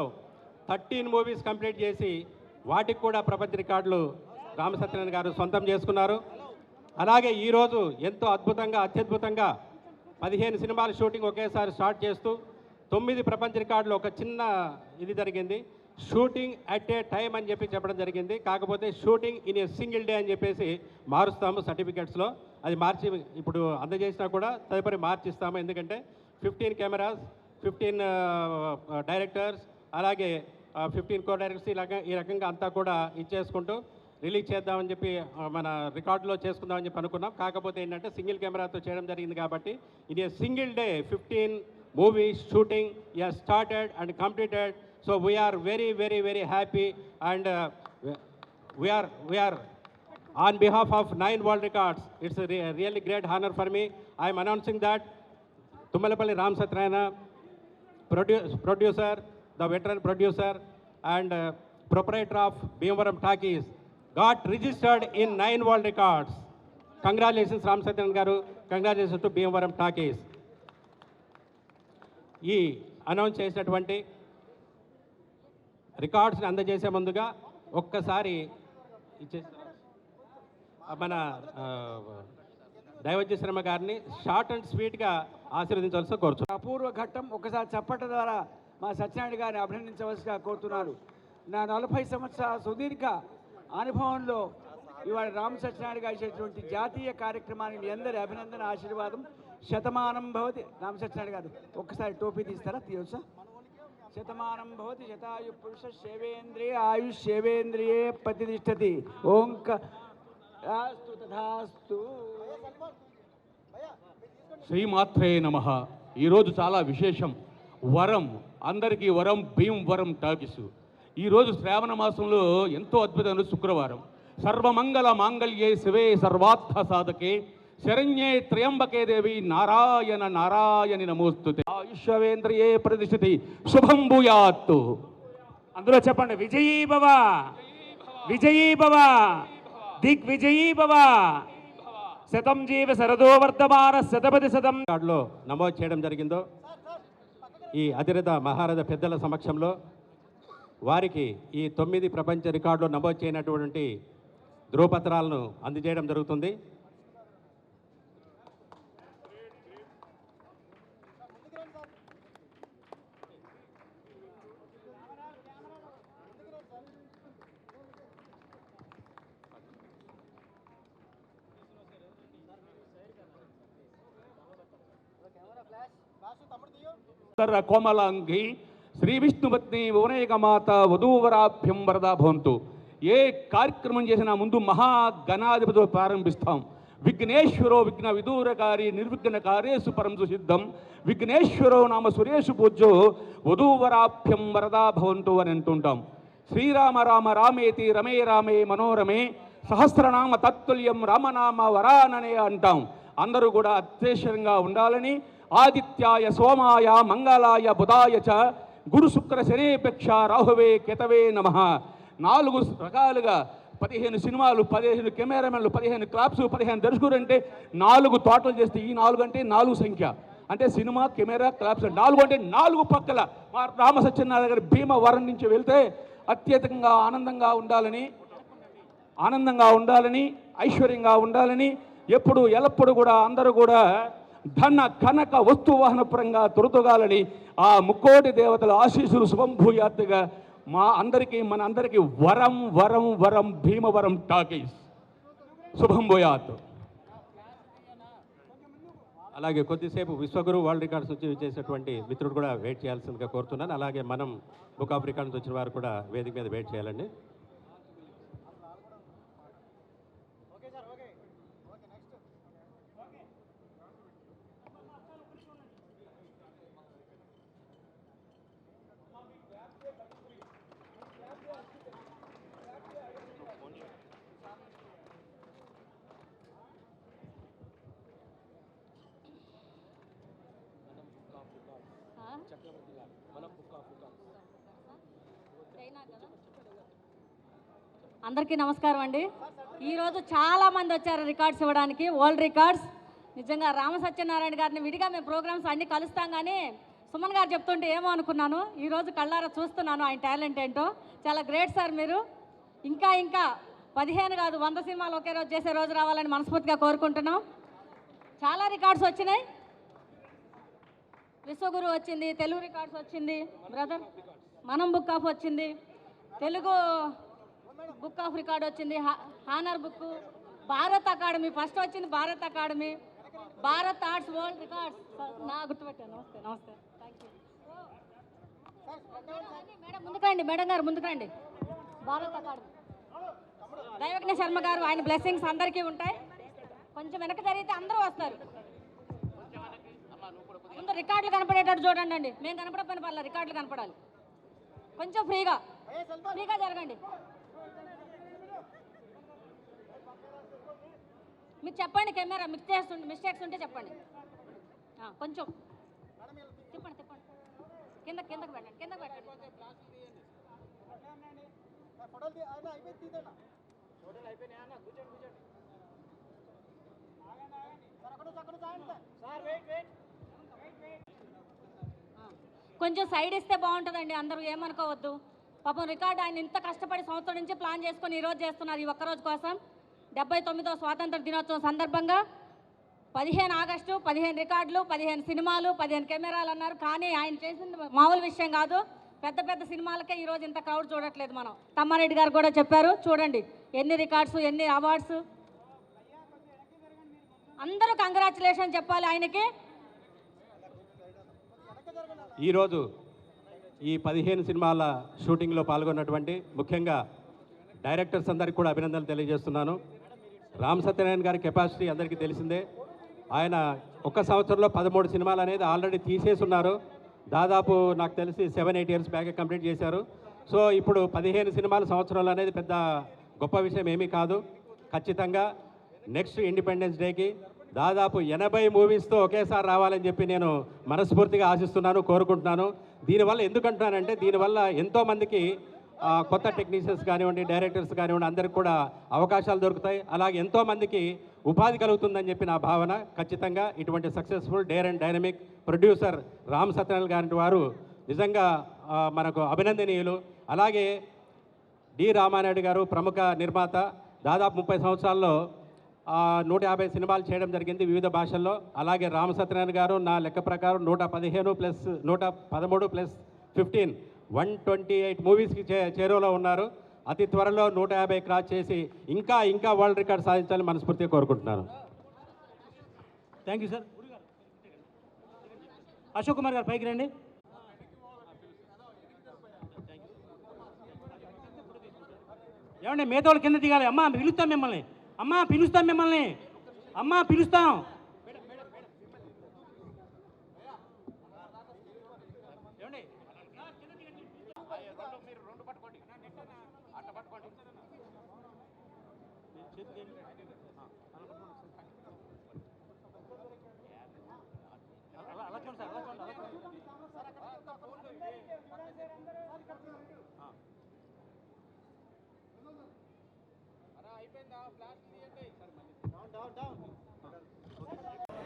13 మూవీస్ కంప్లీట్ చేసి వాటికి కూడా ప్రపంచ రికార్డులు రామసత్యనారాయణ గారు సొంతం చేసుకున్నారు. అలాగే ఈరోజు ఎంతో అద్భుతంగా, అత్యద్భుతంగా 15 సినిమాల షూటింగ్ ఒకేసారి స్టార్ట్ చేస్తూ 9 ప్రపంచ రికార్డులు. ఒక చిన్న ఇది జరిగింది, షూటింగ్ అట్ ఏ టైం అని చెప్పడం జరిగింది. కాకపోతే shooting in a single day అని చెప్పేసి మారుస్తాము సర్టిఫికెట్స్లో. అది మార్చి ఇప్పుడు అందజేసినా కూడా తదుపరి మార్చిస్తాము. ఎందుకంటే 15 కెమెరాస్, 15 డైరెక్టర్స్, అలాగే 15 కో డైరెక్టర్స్, ఈ రకంగా అంతా కూడా ఇచ్చేసుకుంటూ రిలీజ్ చేద్దామని చెప్పి మన రికార్డులో చేసుకుందామని చెప్పి అనుకున్నాం. కాకపోతే ఏంటంటే సింగిల్ కెమెరాతో చేయడం జరిగింది కాబట్టి ఇది సింగిల్ డే 15 మూవీస్ షూటింగ్ యా started and completed. So we are very very very happy and we are on behalf of 9 World Records, it's a really great honor for me. I am announcing that Tummalapalli Ram Satyanarayana, producer, the veteran producer and proprietor of Bhimavaram Talkies, got registered in 9 World Records. Congratulations Ram Satyanarayana garu, congratulations to Bhimavaram Talkies. ఈ announce చేసినటువంటి రికార్డ్స్ని అందజేసే ముందుగా ఒక్కసారి మన దైవజ్ఞ శర్మ గారిని short and స్వీట్గా ఆశీర్వదించవలసి కోరుతున్నాను. అపూర్వ ఘట్టం ఒకసారి చప్పట్ల ద్వారా మా సత్యనారాయణ గారిని అభినందించవలసిగా కోరుతున్నారు. నా 40 సంవత్సరాల సుదీర్ఘ అనుభవంలో ఇవాళ రామ సత్యనారాయణ గారు చేసినటువంటి జాతీయ కార్యక్రమానికి మీ అందరి అభినందన, ఆశీర్వాదం. శతమానం భవతి. రామ సత్యనారాయణ గారు ఒక్కసారి టోపీ తీస్తారా? తీయవచ్చా? శతమానం భవతి శతాయు పురుష శేవేంద్రియ ఆయుష్ శేవేంద్రియే ప్రతిష్టతి. ఓంకాస్తు తథాస్తు. శ్రీమాత్రే నమః. ఈరోజు చాలా విశేషం. వరం, అందరికీ వరం, భీమవరం టాకీస్. ఈరోజు శ్రావణ మాసంలో ఎంతో అద్భుతమైన శుక్రవారం. సర్వమంగళ మాంగళ్యే శివే సర్వార్థ సాధకే శరణ్యే త్ర్యంబకే దేవి నారాయణ నారాయణి నమోస్తుతే. ఆయుష్వేంద్రియే ప్రతిష్ఠితి. శుభం భూయాత్తు. అందులో చెప్పండి, విజయీ భవ, విజయీ భవ, దిగ్విజయీ భవ, శతం జీవ శరదో వర్ధమాన శతపతి శతం. రికార్డులో నమోదు చేయడం జరిగిందో ఈ అధిరథ మహారథ పెద్దల సమక్షంలో వారికి ఈ 9 ప్రపంచ రికార్డులో నమోదు చేయనటువంటి ధ్రువపత్రాలను అందజేయడం జరుగుతుంది. కోమలాంగి శ్రీ విష్ణుపత్ని భువనైకమాత వధూవరాభ్యం వరదా భవంతు. ఏ కార్యక్రమం చేసినా ముందు మహాగణాధిపతితో ప్రారంభిస్తాం. విఘ్నేశ్వరో విఘ్న విదూరకారి నిర్విఘ్నకార్యేషు పరం సుసిద్ధం. విఘ్నేశ్వరో నామ సురేషు పూజ్యో వధూవరాభ్యం వరదా భవంతు అని అంటుంటాం. శ్రీరామ రామ రామేతి రమే రామే మనోరమే సహస్రనామ తత్తుల్యం రామనామ వరాననే అంటాం. అందరూ కూడా అత్యవసరంగా ఉండాలని ఆదిత్యాయ సోమాయ మంగళాయ బుధాయ చ గురు శుక్ర శనేపేక్ష రాహువే కేతవే నమః. 4 రకాలుగా 15 సినిమాలు, 15 కెమెరామెన్లు, 15 క్రాప్స్, 15 దర్శకులు అంటే 4 టోటల్ చేస్తే ఈ 4 అంటే 4 సంఖ్య. అంటే సినిమా, కెమెరా, క్రాప్స్ 4 అంటే 4 పక్కల మా రామ సత్యనారాయణ గారి భీమవరం నుంచి వెళ్తే అత్యధికంగా ఆనందంగా ఉండాలని, ఐశ్వర్యంగా ఉండాలని, ఎప్పుడు ఎల్లప్పుడు కూడా అందరూ కూడా ధన కనక వస్తువాహన పరంగా తొలతొగాలని ఆ ముక్కోటి దేవతల ఆశీస్సులు శుభంభూయాత్తుగా మన అందరికీ వరం వరం వరం భీమవరం టాకీస్ శుభంభూయాత్. అలాగే కొద్దిసేపు విశ్వగురు వరల్డ్ రికార్డ్స్ వచ్చి చేసేటువంటి మిత్రుడు కూడా వెయిట్ చేయాల్సిందిగా కోరుతున్నాను. అలాగే మనం బుక్ ఆఫ్ రికార్డ్స్ వచ్చిన వారు కూడా వేదిక మీద వెయిట్ చేయాలండి. అందరికీ నమస్కారం అండి. ఈరోజు చాలామంది వచ్చారు రికార్డ్స్ ఇవ్వడానికి, వరల్డ్ రికార్డ్స్. నిజంగా రామ సత్యనారాయణ గారిని విడిగా మేము ప్రోగ్రామ్స్ అన్నీ కలుస్తాం, కానీ సుమన్ గారు చెప్తుంటే ఏమో అనుకున్నాను. ఈరోజు కళ్ళారా చూస్తున్నాను ఆయన టాలెంట్ ఏంటో. చాలా గ్రేట్ సార్ మీరు. ఇంకా 15 కాదు 100 సినిమాలు ఒకే రోజు చేసే రోజు రావాలని మనస్ఫూర్తిగా కోరుకుంటున్నాం. చాలా రికార్డ్స్ వచ్చినాయి. విశ్వగురు వచ్చింది, తెలుగు రికార్డ్స్ వచ్చింది బ్రదర్, మనం బుక్ ఆఫ్ వచ్చింది, తెలుగు బుక్ ఆఫ్ రికార్డ్ వచ్చింది, honour book, Bharat academy first వచ్చింది, Bharat academy, Bharat arts world records. నా గుర్తుపెట్టాను. నమస్తే నమస్తే, థ్యాంక్ యూ మేడం. ముందుకండి మేడం గారు, ముందుకండి. భారత్ అకాడమీ దైవజ్ఞ శర్మ గారు, ఆయన బ్లెస్సింగ్స్ అందరికీ ఉంటాయి. కొంచెం వెనక జరిగితే అందరూ వస్తారు. ముందు రికార్డులు కనపడేటట్టు చూడండి అండి. మేము కనపడకపోయిన పర్లేదు, రికార్డులు కనపడాలి. కొంచెం ఫ్రీగా జరగండి. మీకు చెప్పండి, కెమెరా మిస్టేక్స్ ఉంటే చెప్పండి. కొంచెం తిప్పండి, కిందకి పెట్టండి, కిందకి పెట్టండి. కొంచెం సైడ్ ఇస్తే బాగుంటుందండి, అందరూ ఏమనుకోవద్దు. పాపం రికార్డు ఆయన ఇంత కష్టపడి సంవత్సరం నుంచి ప్లాన్ చేసుకొని ఈరోజు చేస్తున్నారు, ఈ ఒక్కరోజు కోసం. 79వ స్వాతంత్ర దినోత్సవం సందర్భంగా 15 ఆగస్టు 15 రికార్డులు, 15 సినిమాలు, 15 కెమెరాలు అన్నారు. కానీ ఆయన చేసింది మామూలు విషయం కాదు. పెద్ద పెద్ద సినిమాలకే ఈరోజు ఇంత క్రౌడ్ చూడట్లేదు మనం. తమ్మారెడ్డి గారు కూడా చెప్పారు, చూడండి ఎన్ని రికార్డ్స్, ఎన్ని అవార్డ్స్. అందరూ కంగ్రాచులేషన్ చెప్పాలి ఆయనకి. ఈరోజు ఈ 15 సినిమాల షూటింగ్లో పాల్గొన్నటువంటి ముఖ్యంగా డైరెక్టర్స్ అందరికీ కూడా అభినందనలు తెలియజేస్తున్నాను. రామ్ సత్యనారాయణ గారి కెపాసిటీ అందరికీ తెలిసిందే. ఆయన ఒక్క సంవత్సరంలో 13 సినిమాలు అనేది ఆల్రెడీ తీసేసి ఉన్నారు. దాదాపు నాకు తెలిసి 7-8 ఇయర్స్ బ్యాక్ కంప్లీట్ చేశారు. సో ఇప్పుడు 15 సినిమాల సంవత్సరాలు అనేది పెద్ద గొప్ప విషయం ఏమీ కాదు. ఖచ్చితంగా నెక్స్ట్ ఇండిపెండెన్స్ డేకి దాదాపు 80 మూవీస్తో ఒకేసారి రావాలని చెప్పి నేను మనస్ఫూర్తిగా ఆశిస్తున్నాను, కోరుకుంటున్నాను. దీనివల్ల ఎందుకంటున్నానంటే, దీనివల్ల ఎంతోమందికి కొత్త టెక్నీషియన్స్ కానివ్వండి, డైరెక్టర్స్ కానివ్వండి, అందరికి కూడా అవకాశాలు దొరుకుతాయి. అలాగే ఎంతోమందికి ఉపాధి కలుగుతుందని చెప్పి నా భావన. ఖచ్చితంగా ఇటువంటి successful dare and dynamic producer Ram Satyanarayana గారి వారు నిజంగా మనకు అభినందనీయులు. అలాగే డి రామానాయుడు గారు ప్రముఖ నిర్మాత, దాదాపు 30 సంవత్సరాల్లో 150 సినిమాలు చేయడం జరిగింది వివిధ భాషల్లో. అలాగే రామ సత్యనారాయణ గారు నా లెక్క ప్రకారం 115 ప్లస్ 113 ప్లస్ 15 128 మూవీస్కి చేరువలో ఉన్నారు. అతి త్వరలో 150 క్రాస్ చేసి ఇంకా వరల్డ్ రికార్డ్ సాధించాలని మనస్ఫూర్తిగా కోరుకుంటున్నాను. Thank you sir. Ashok Kumar గారు పైకి రండి. ఏమండి మిగతా వాళ్ళు కింద దిగాలి. అమ్మా పిలుస్తాం మిమ్మల్ని, అమ్మా పిలుస్తాం మిమ్మల్ని, అమ్మా పిలుస్తాం.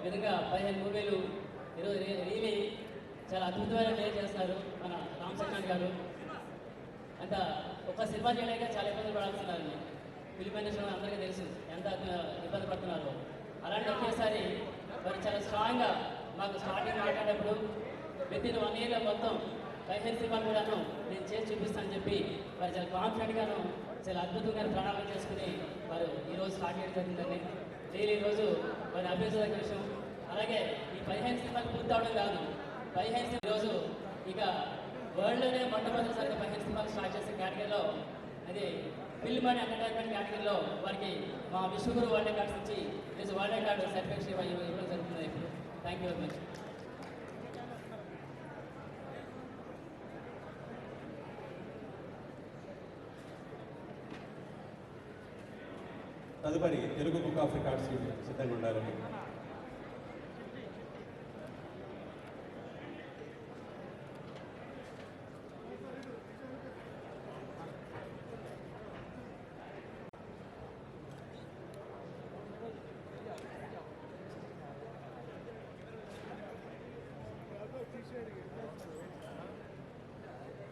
ఈ విధంగా 15 మూవీలు ఈరోజు రియలీ చాలా అద్భుతమైన ప్లే చేస్తున్నారు మన రామ్ సత్యనారాయణ గారు. అంత ఒక సినిమా చేయలేక చాలా ఇబ్బందులు పడాల్సిందండి. ఫిలిం ఇండస్ట్రీ అందరికీ తెలుసు ఎంత ఇబ్బంది పడుతున్నారు. అలాంటి ఒకేసారి వారు చాలా స్ట్రాంగ్గా మాకు స్టార్టింగ్ మాట్లాడేటప్పుడు వితిన్ 1 ఇయర్లో మొత్తం 15 సినిమాలు కూడాను నేను చేసి చూపిస్తానని చెప్పి వారు చాలా కాన్ఫిడెంట్గాను చాలా అద్భుతంగా ప్రణాళిక చేసుకుని వారు ఈరోజు స్టార్ట్ చేయడం జరిగిందండి. డైలీ ఈరోజు వారిని అభ్యర్థుల విషయం. అలాగే ఈ 15 సినిమాలు పూర్తవడం కాదు, 15 సినిమా ఈరోజు ఇక వరల్డ్లోనే మొట్టమొదటిసారిగా 15 సినిమాలు స్టార్ట్ చేసే కేటగిరీలో అది ఫిల్మ్ అండ్ ఎంటర్టైన్మెంట్ కేటగిరీలో వారికి మా విశ్వగురు వరల్డ్ కార్డ్స్ నుంచి ఈరోజు వరల్డ్ కార్డు సర్టిఫికేషన్ ఇవ్వడం జరుగుతుంది. ఇప్పుడు థ్యాంక్ యూ వెరీ మచ్. తదుపరి తెలుగు బుక్ ఆఫ్ రికార్డ్స్ సిద్ధంగా ఉండాలని.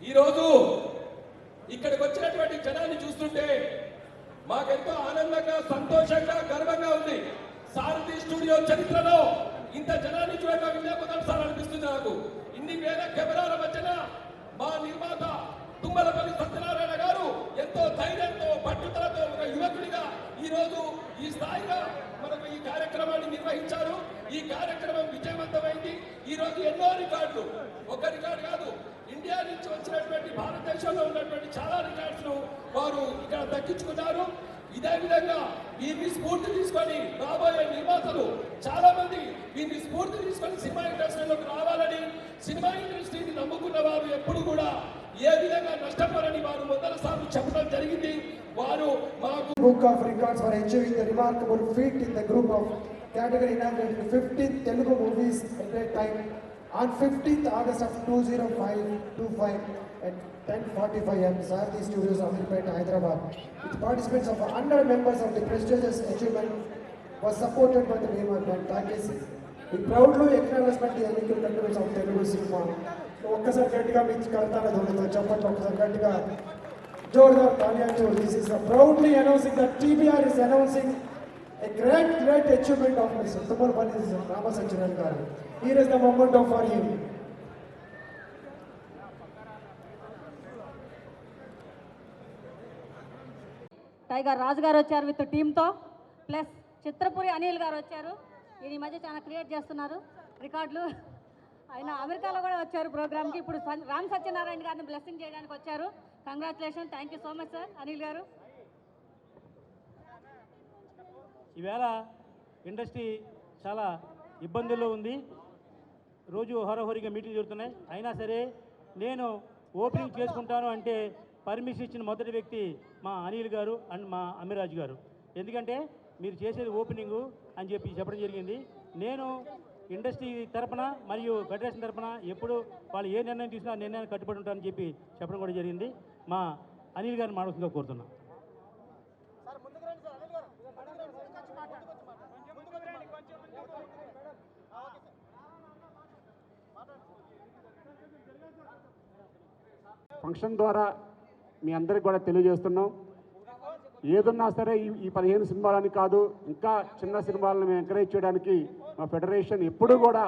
ఈరోజు ఇక్కడికి వచ్చినటువంటి జనాన్ని చూస్తుంటే మాకెంతో ఆనందంగా, సంతోషంగా, గర్వంగా ఉంది. సారథి స్టూడియో చరిత్రలో ఇంత జనాన్ని చూడడం ఇదే మొదటిసారి అనిపిస్తుంది నాకు. ఇన్ని వేల కెమెరాల మధ్యన మా నిర్మాత తుమ్మలపల్లి సత్యనారాయణ గారు ఎంతో ధైర్యంతో, పట్టుదలతో ఒక యువకుడిగా ఈరోజు ఈ స్థాయిగా మనకు ఈ కార్యక్రమాన్ని నిర్వహించారు. ఈ కార్యక్రమం విజయవంతమైంది. ఈరోజు ఎన్నో రికార్డులు, ఒక రికార్డు కాదు, ఇండియా నుంచి వచ్చినటువంటి భారతదేశంలో ఉన్నటువంటి చాలా రికార్డ్స్ను వారు ఇక్కడ దక్కించుకున్నారు. ఇదే విధంగా వీరిని స్ఫూర్తి తీసుకొని రాబోయే నిర్మాతలు చాలా మంది వీరిని స్ఫూర్తి తీసుకొని సినిమా ఇండస్ట్రీలోకి రావాలని, సినిమా ఇండస్ట్రీని నమ్ముకున్న వారు ఎప్పుడు కూడా ఏ విధంగా నష్టపోరని వారు మొదటిసారి చెప్పడం జరిగింది. వారు మాకు book of records for achieving the remarkable feet in the group of category inaugurated 15 Telugu movies at that time on 15th August of 2025 at 10:45 am, Sarathy Studios, Amirpet, Hyderabad. With participants of 100 members of the prestigious achievement was supported by the name of Takis. We proudly acknowledgement the unequal contributions of Telugu cinema. ఒక్కసారి గట్టిగా మీకు కడతాను దొరుకుతుంది చెప్పండి. ఒక్కసారి గట్టిగా Jordar తాలియాలు. This is proudly announcing that TBR is announcing a great achievement of Mr. Tummalpalli Rama Satyanarayana garu. Here is the moment for him. Tiger Raju గారు వచ్చారు విత్ టీంతో, ప్లస్ చిత్రపురి అనిల్ గారు వచ్చారు. ఈ మధ్య చాలా క్రియేట్ చేస్తున్నారు రికార్డులు. ఆయన అమెరికాలో కూడా వచ్చారు ప్రోగ్రామ్కి. ఇప్పుడు రామ్ సత్యనారాయణ గారిని బ్లెస్సింగ్ చేయడానికి వచ్చారు. Congratulation, thank you so much sir Anil గారు. ఈవేళ ఇండస్ట్రీ చాలా ఇబ్బందుల్లో ఉంది. రోజు హోరహోరీగా మీటింగ్ జరుగుతున్నాయి. అయినా సరే నేను ఓపెనింగ్ చేసుకుంటాను అంటే పర్మిషన్ ఇచ్చిన మొదటి వ్యక్తి మా అనిల్ గారు అండ్ మా అమిరాజ్ గారు. ఎందుకంటే మీరు చేసేది ఓపెనింగు అని చెప్పి చెప్పడం జరిగింది. నేను ఇండస్ట్రీ తరపున మరియు ఫెడరేషన్ తరపున ఎప్పుడు వాళ్ళు ఏ నిర్ణయం తీసుకున్నా ఆ నిర్ణయాన్ని కట్టుబడి ఉంటారని చెప్పి చెప్పడం కూడా జరిగింది. మా అనిల్ గారిని మానవసంగా కోరుతున్నాం. ఫంక్షన్ ద్వారా మీ అందరికి కూడా తెలియజేస్తున్నాం, ఏదున్నా సరే ఈ 15 సినిమాలని కాదు, ఇంకా చిన్న సినిమాలను మేము ఎంకరేజ్ చేయడానికి మా ఫెడరేషన్ ఎప్పుడూ కూడా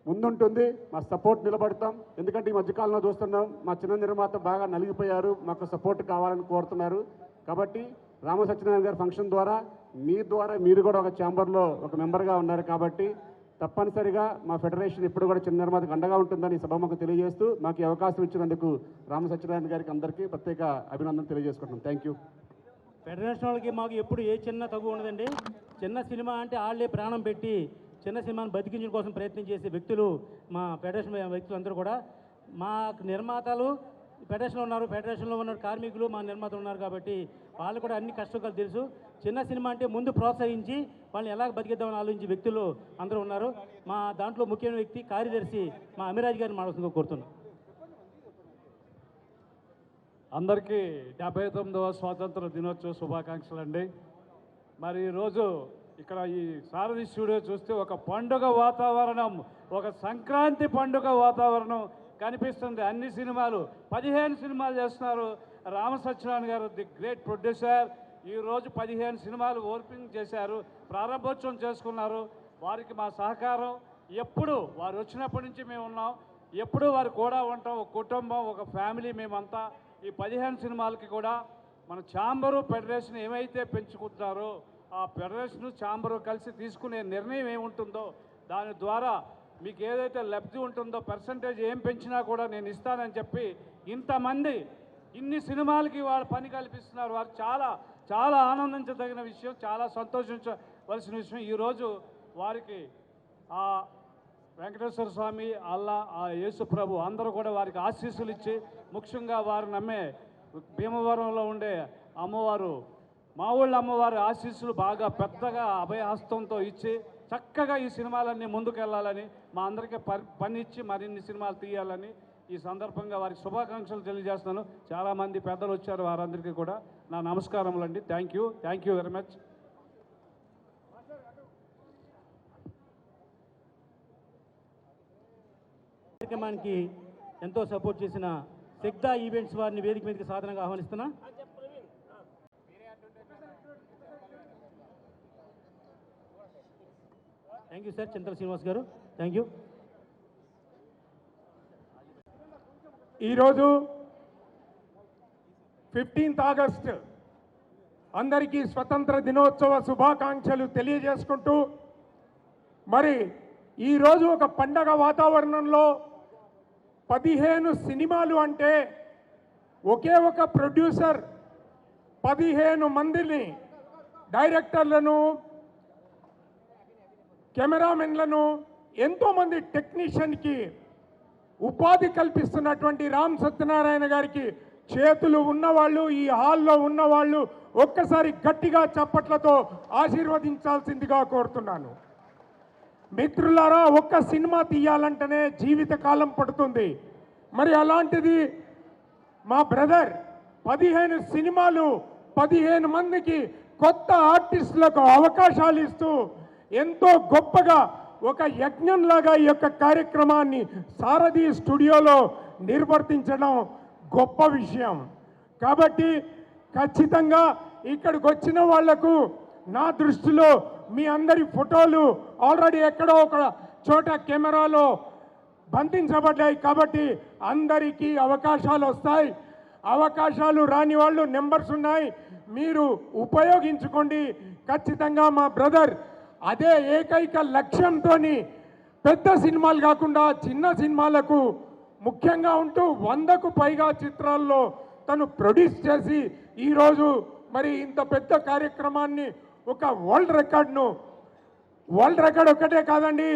ముందుంటుంది. మా సపోర్ట్ నిలబడతాం. ఎందుకంటే ఈ మధ్యకాలంలో చూస్తున్నాం మా చిన్న నిర్మాత బాగా నలిగిపోయారు, మాకు సపోర్ట్ కావాలని కోరుతున్నారు. కాబట్టి రామ సత్యనారాయణ గారి ఫంక్షన్ ద్వారా మీ ద్వారా మీరు కూడా ఒక ఛాంబర్లో ఒక మెంబర్గా ఉన్నారు. కాబట్టి తప్పనిసరిగా మా ఫెడరేషన్ ఎప్పుడు కూడా చిన్న నిర్మాతకు అండగా ఉంటుందని సభకు తెలియజేస్తూ మాకు ఈ అవకాశం ఇచ్చినందుకు రామ సత్యనారాయణ గారికి అందరికీ ప్రత్యేక అభినందన తెలియజేసుకుంటున్నాం. Thank you. ఫెడరేషన్ వాళ్ళకి మాకు ఎప్పుడు ఏ చిన్న తగ్గు ఉండదండి. చిన్న సినిమా అంటే వాళ్ళే ప్రాణం పెట్టి చిన్న సినిమాను బతికించడం కోసం ప్రయత్నం చేసే వ్యక్తులు మా ఫెడరేషన్ వ్యక్తులు అందరూ కూడా. మా నిర్మాతలు ఫెడరేషన్లో ఉన్నారు, ఫెడరేషన్లో ఉన్న కార్మికులు మా నిర్మాతలు ఉన్నారు. కాబట్టి వాళ్ళు కూడా అన్ని కష్టాలు తెలుసు. చిన్న సినిమా అంటే ముందు ప్రోత్సహించి వాళ్ళని ఎలా బతికిద్దామని ఆలోచించే వ్యక్తులు అందరూ ఉన్నారు. మా దాంట్లో ముఖ్యమైన వ్యక్తి కార్యదర్శి మా అమిరాజ్ గారిని మానవసంగా కోరుతున్నాం. అందరికీ 79వ స్వాతంత్ర దినోత్సవ శుభాకాంక్షలు అండి. మరి ఈరోజు ఇక్కడ ఈ సారథి స్టూడియో చూస్తే ఒక పండుగ వాతావరణం, ఒక సంక్రాంతి పండుగ వాతావరణం కనిపిస్తుంది. అన్ని సినిమాలు 15 సినిమాలు చేస్తున్నారు. రామ సత్యనారాయణ గారు ది గ్రేట్ ప్రొడ్యూసర్. ఈరోజు 15 సినిమాలు ఓపెనింగ్ చేశారు, ప్రారంభోత్సవం చేసుకున్నారు. వారికి మా సహకారం ఎప్పుడు, వారు వచ్చినప్పటి నుంచి మేము ఉన్నాం, ఎప్పుడూ వారు కూడా ఉంటాం. ఒక కుటుంబం, ఒక ఫ్యామిలీ మేమంతా. ఈ 15 సినిమాలకి కూడా మన ఛాంబరు ఫెడరేషన్ ఏమైతే పెంచుకుంటున్నారో ఆ ఫెడరేషను ఛాంబరు కలిసి తీసుకునే నిర్ణయం ఏముంటుందో దాని ద్వారా మీకు ఏదైతే లబ్ధి ఉంటుందో పర్సంటేజ్ ఏం పెంచినా కూడా నేను ఇస్తానని చెప్పి ఇంతమంది ఇన్ని సినిమాలకి వాళ్ళు పని కల్పిస్తున్నారు. వారు చాలా చాలా ఆనందించదగిన విషయం, చాలా సంతోషించవలసిన విషయం. ఈరోజు వారికి ఆ వెంకటేశ్వర స్వామి, అల్లా, ఆ యేసు ప్రభు అందరూ కూడా వారికి ఆశీస్సులు ఇచ్చి, ముఖ్యంగా వారు నమ్మే భీమవరంలో ఉండే అమ్మవారు, మా ఊళ్ళో అమ్మవారి ఆశీస్సులు బాగా పెద్దగా అభయహస్తంతో ఇచ్చి చక్కగా ఈ సినిమాలన్నీ ముందుకెళ్ళాలని, మా అందరికీ పని ఇచ్చి మరిన్ని సినిమాలు తీయాలని ఈ సందర్భంగా వారికి శుభాకాంక్షలు తెలియజేస్తున్నాను. చాలామంది పెద్దలు వచ్చారు, వారందరికీ కూడా నా నమస్కారములు అండి. Thank you very much. కార్యక్రమానికి ఎంతో సపోర్ట్ చేసిన సెగ్దా ఈవెంట్స్ వారిని వేదిక మీదకి సాధనంగా ఆహ్వానిస్తున్నా. థ్యాంక్ యూ సార్, చింతల శ్రీనివాస్ గారు. Thank you. ఈరోజు 15th ఆగస్ట్ అందరికీ స్వతంత్ర దినోత్సవ శుభాకాంక్షలు తెలియజేసుకుంటూ, మరి ఈరోజు ఒక పండగ వాతావరణంలో 15 సినిమాలు అంటే ఒకే ఒక ప్రొడ్యూసర్ 15 మందిని, డైరెక్టర్లను, కెమెరామెన్లను, ఎంతోమంది టెక్నీషియన్కి ఉపాధి కల్పిస్తున్నటువంటి రామ్ సత్యనారాయణ గారికి చేతులు ఉన్నవాళ్ళు, ఈ హాల్లో ఉన్నవాళ్ళు ఒక్కసారి గట్టిగా చప్పట్లతో ఆశీర్వదించాల్సిందిగా కోరుతున్నాను. మిత్రులారా, ఒక్క సినిమా తీయాలంటేనే జీవితకాలం పడుతుంది. మరి అలాంటిది మా బ్రదర్ 15 సినిమాలు 15 మందికి కొత్త ఆర్టిస్టులకు అవకాశాలు ఇస్తూ ఎంతో గొప్పగా ఒక యజ్ఞంలాగా ఈ యొక్క కార్యక్రమాన్ని సారథి స్టూడియోలో నిర్వర్తించడం గొప్ప విషయం. కాబట్టి ఖచ్చితంగా ఇక్కడికి వచ్చిన వాళ్లకు నా దృష్టిలో మీ అందరి ఫోటోలు ఆల్రెడీ ఎక్కడో ఒక చోట కెమెరాలో బంధించబడ్డాయి. కాబట్టి అందరికీ అవకాశాలు వస్తాయి. అవకాశాలు రాని వాళ్ళు నెంబర్స్ ఉన్నాయి, మీరు ఉపయోగించుకోండి. ఖచ్చితంగా మా బ్రదర్ అదే ఏకైక లక్ష్యంతో పెద్ద సినిమాలు కాకుండా చిన్న సినిమాలకు ముఖ్యంగా ఉంటూ 100కు పైగా చిత్రాల్లో తను ప్రొడ్యూస్ చేసి ఈరోజు మరి ఇంత పెద్ద కార్యక్రమాన్ని, ఒక వరల్డ్ రికార్డ్ ఒక్కటే కాదండి,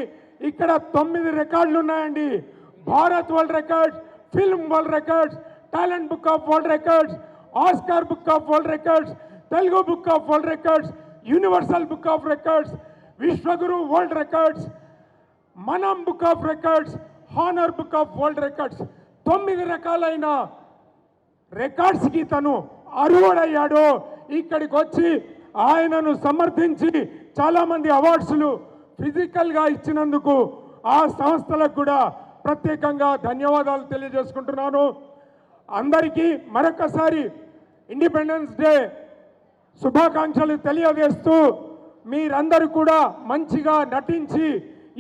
ఇక్కడ 9 రికార్డులు ఉన్నాయండి. Bharat world records, film world records, talent book of world records, Oscar book of world records, Telugu book of world records, universal book of records, Vishwaguru world records, మనం book of records, honour book of world records, 9 రకాలైన రికార్డ్స్కి తను అర్హుడయ్యాడు. ఇక్కడికి వచ్చి ఆయనను సమర్థించి చాలామంది అవార్డ్స్లు ఫిజికల్గా ఇచ్చినందుకు ఆ సంస్థలకు కూడా ప్రత్యేకంగా ధన్యవాదాలు తెలియజేసుకుంటున్నాను. అందరికీ మరొకసారి ఇండిపెండెన్స్ డే శుభాకాంక్షలు తెలియజేస్తూ, మీరందరూ కూడా మంచిగా నటించి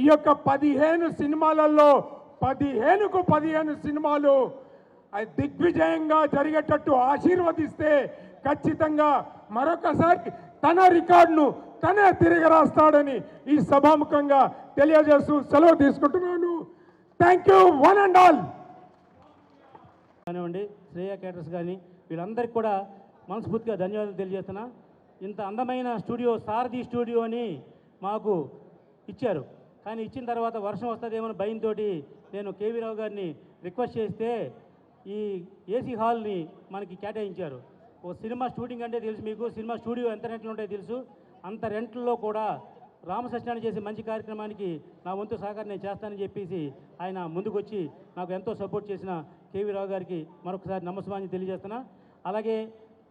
ఈ యొక్క 15 సినిమాలలో 15కు 15 సినిమాలు దిగ్విజయంగా జరిగేటట్టు ఆశీర్వదిస్తే ఖచ్చితంగా మరొకసారి తన రికార్డును తనే తిరిగి రాస్తాడని ఈ సభాముఖంగా తెలియజేస్తూ సెలవు తీసుకుంటున్నాను. Thank you one and all. కానివ్వండి, శ్రేయ క్యాటర్స్ కానీ వీళ్ళందరికీ కూడా మనస్ఫూర్తిగా ధన్యవాదాలు తెలియజేస్తున్నా. ఇంత అందమైన స్టూడియో, సారథి స్టూడియో అని మాకు ఇచ్చారు. కానీ ఇచ్చిన తర్వాత వర్షం వస్తుందేమో భయంతో నేను కేవీ రావు గారిని రిక్వెస్ట్ చేస్తే ఈ ఏసీ హాల్ని మనకి కేటాయించారు. ఓ సినిమా షూటింగ్ అంటే తెలుసు మీకు, సినిమా స్టూడియో ఎంత రెంట్లు ఉంటాయో తెలుసు. అంత రెంట్లలో కూడా రామసత్యనారాయణ చేసే మంచి కార్యక్రమానికి నా వంతు సహకారం నేను చేస్తానని చెప్పేసి ఆయన ముందుకొచ్చి నాకు ఎంతో సపోర్ట్ చేసిన కేవీ రావు గారికి మరొకసారి నమస్కారాన్ని తెలియజేస్తున్నా. అలాగే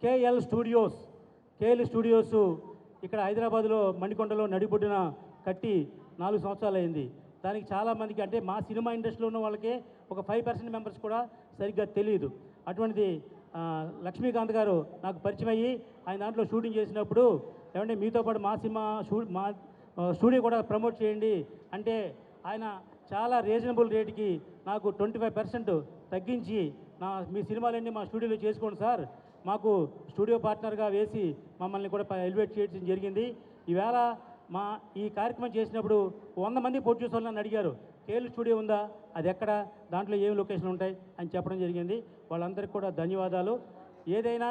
కేఎల్ స్టూడియోస్ ఇక్కడ హైదరాబాద్లో మణికొండలో నడిబొడ్డున కట్టి 4 సంవత్సరాలు అయింది. దానికి చాలామందికి అంటే మా సినిమా ఇండస్ట్రీలో ఉన్న వాళ్ళకే ఒక 5% మెంబర్స్ కూడా సరిగ్గా తెలియదు. అటువంటిది లక్ష్మీకాంత్ గారు నాకు పరిచయం అయ్యి ఆయన దాంట్లో షూటింగ్ చేసినప్పుడు ఏమంటే మీతో పాటు మా సినిమా మా స్టూడియో కూడా ప్రమోట్ చేయండి అంటే ఆయన చాలా రీజనబుల్ రేటుకి నాకు 25% తగ్గించి మీ సినిమాలన్నీ మా స్టూడియోలో చేసుకోండి సార్, మాకు స్టూడియో పార్ట్నర్గా వేసి మమ్మల్ని కూడా ఎలివేట్ చేయడం జరిగింది. ఈవేళ మా ఈ కార్యక్రమం చేసినప్పుడు 100 మంది ప్రొడ్యూసర్లు నన్ను అడిగారు, కేఎల్ స్టూడియో ఉందా, అది ఎక్కడ, దాంట్లో ఏమి లొకేషన్ ఉంటాయి అని చెప్పడం జరిగింది. వాళ్ళందరికీ కూడా ధన్యవాదాలు. ఏదైనా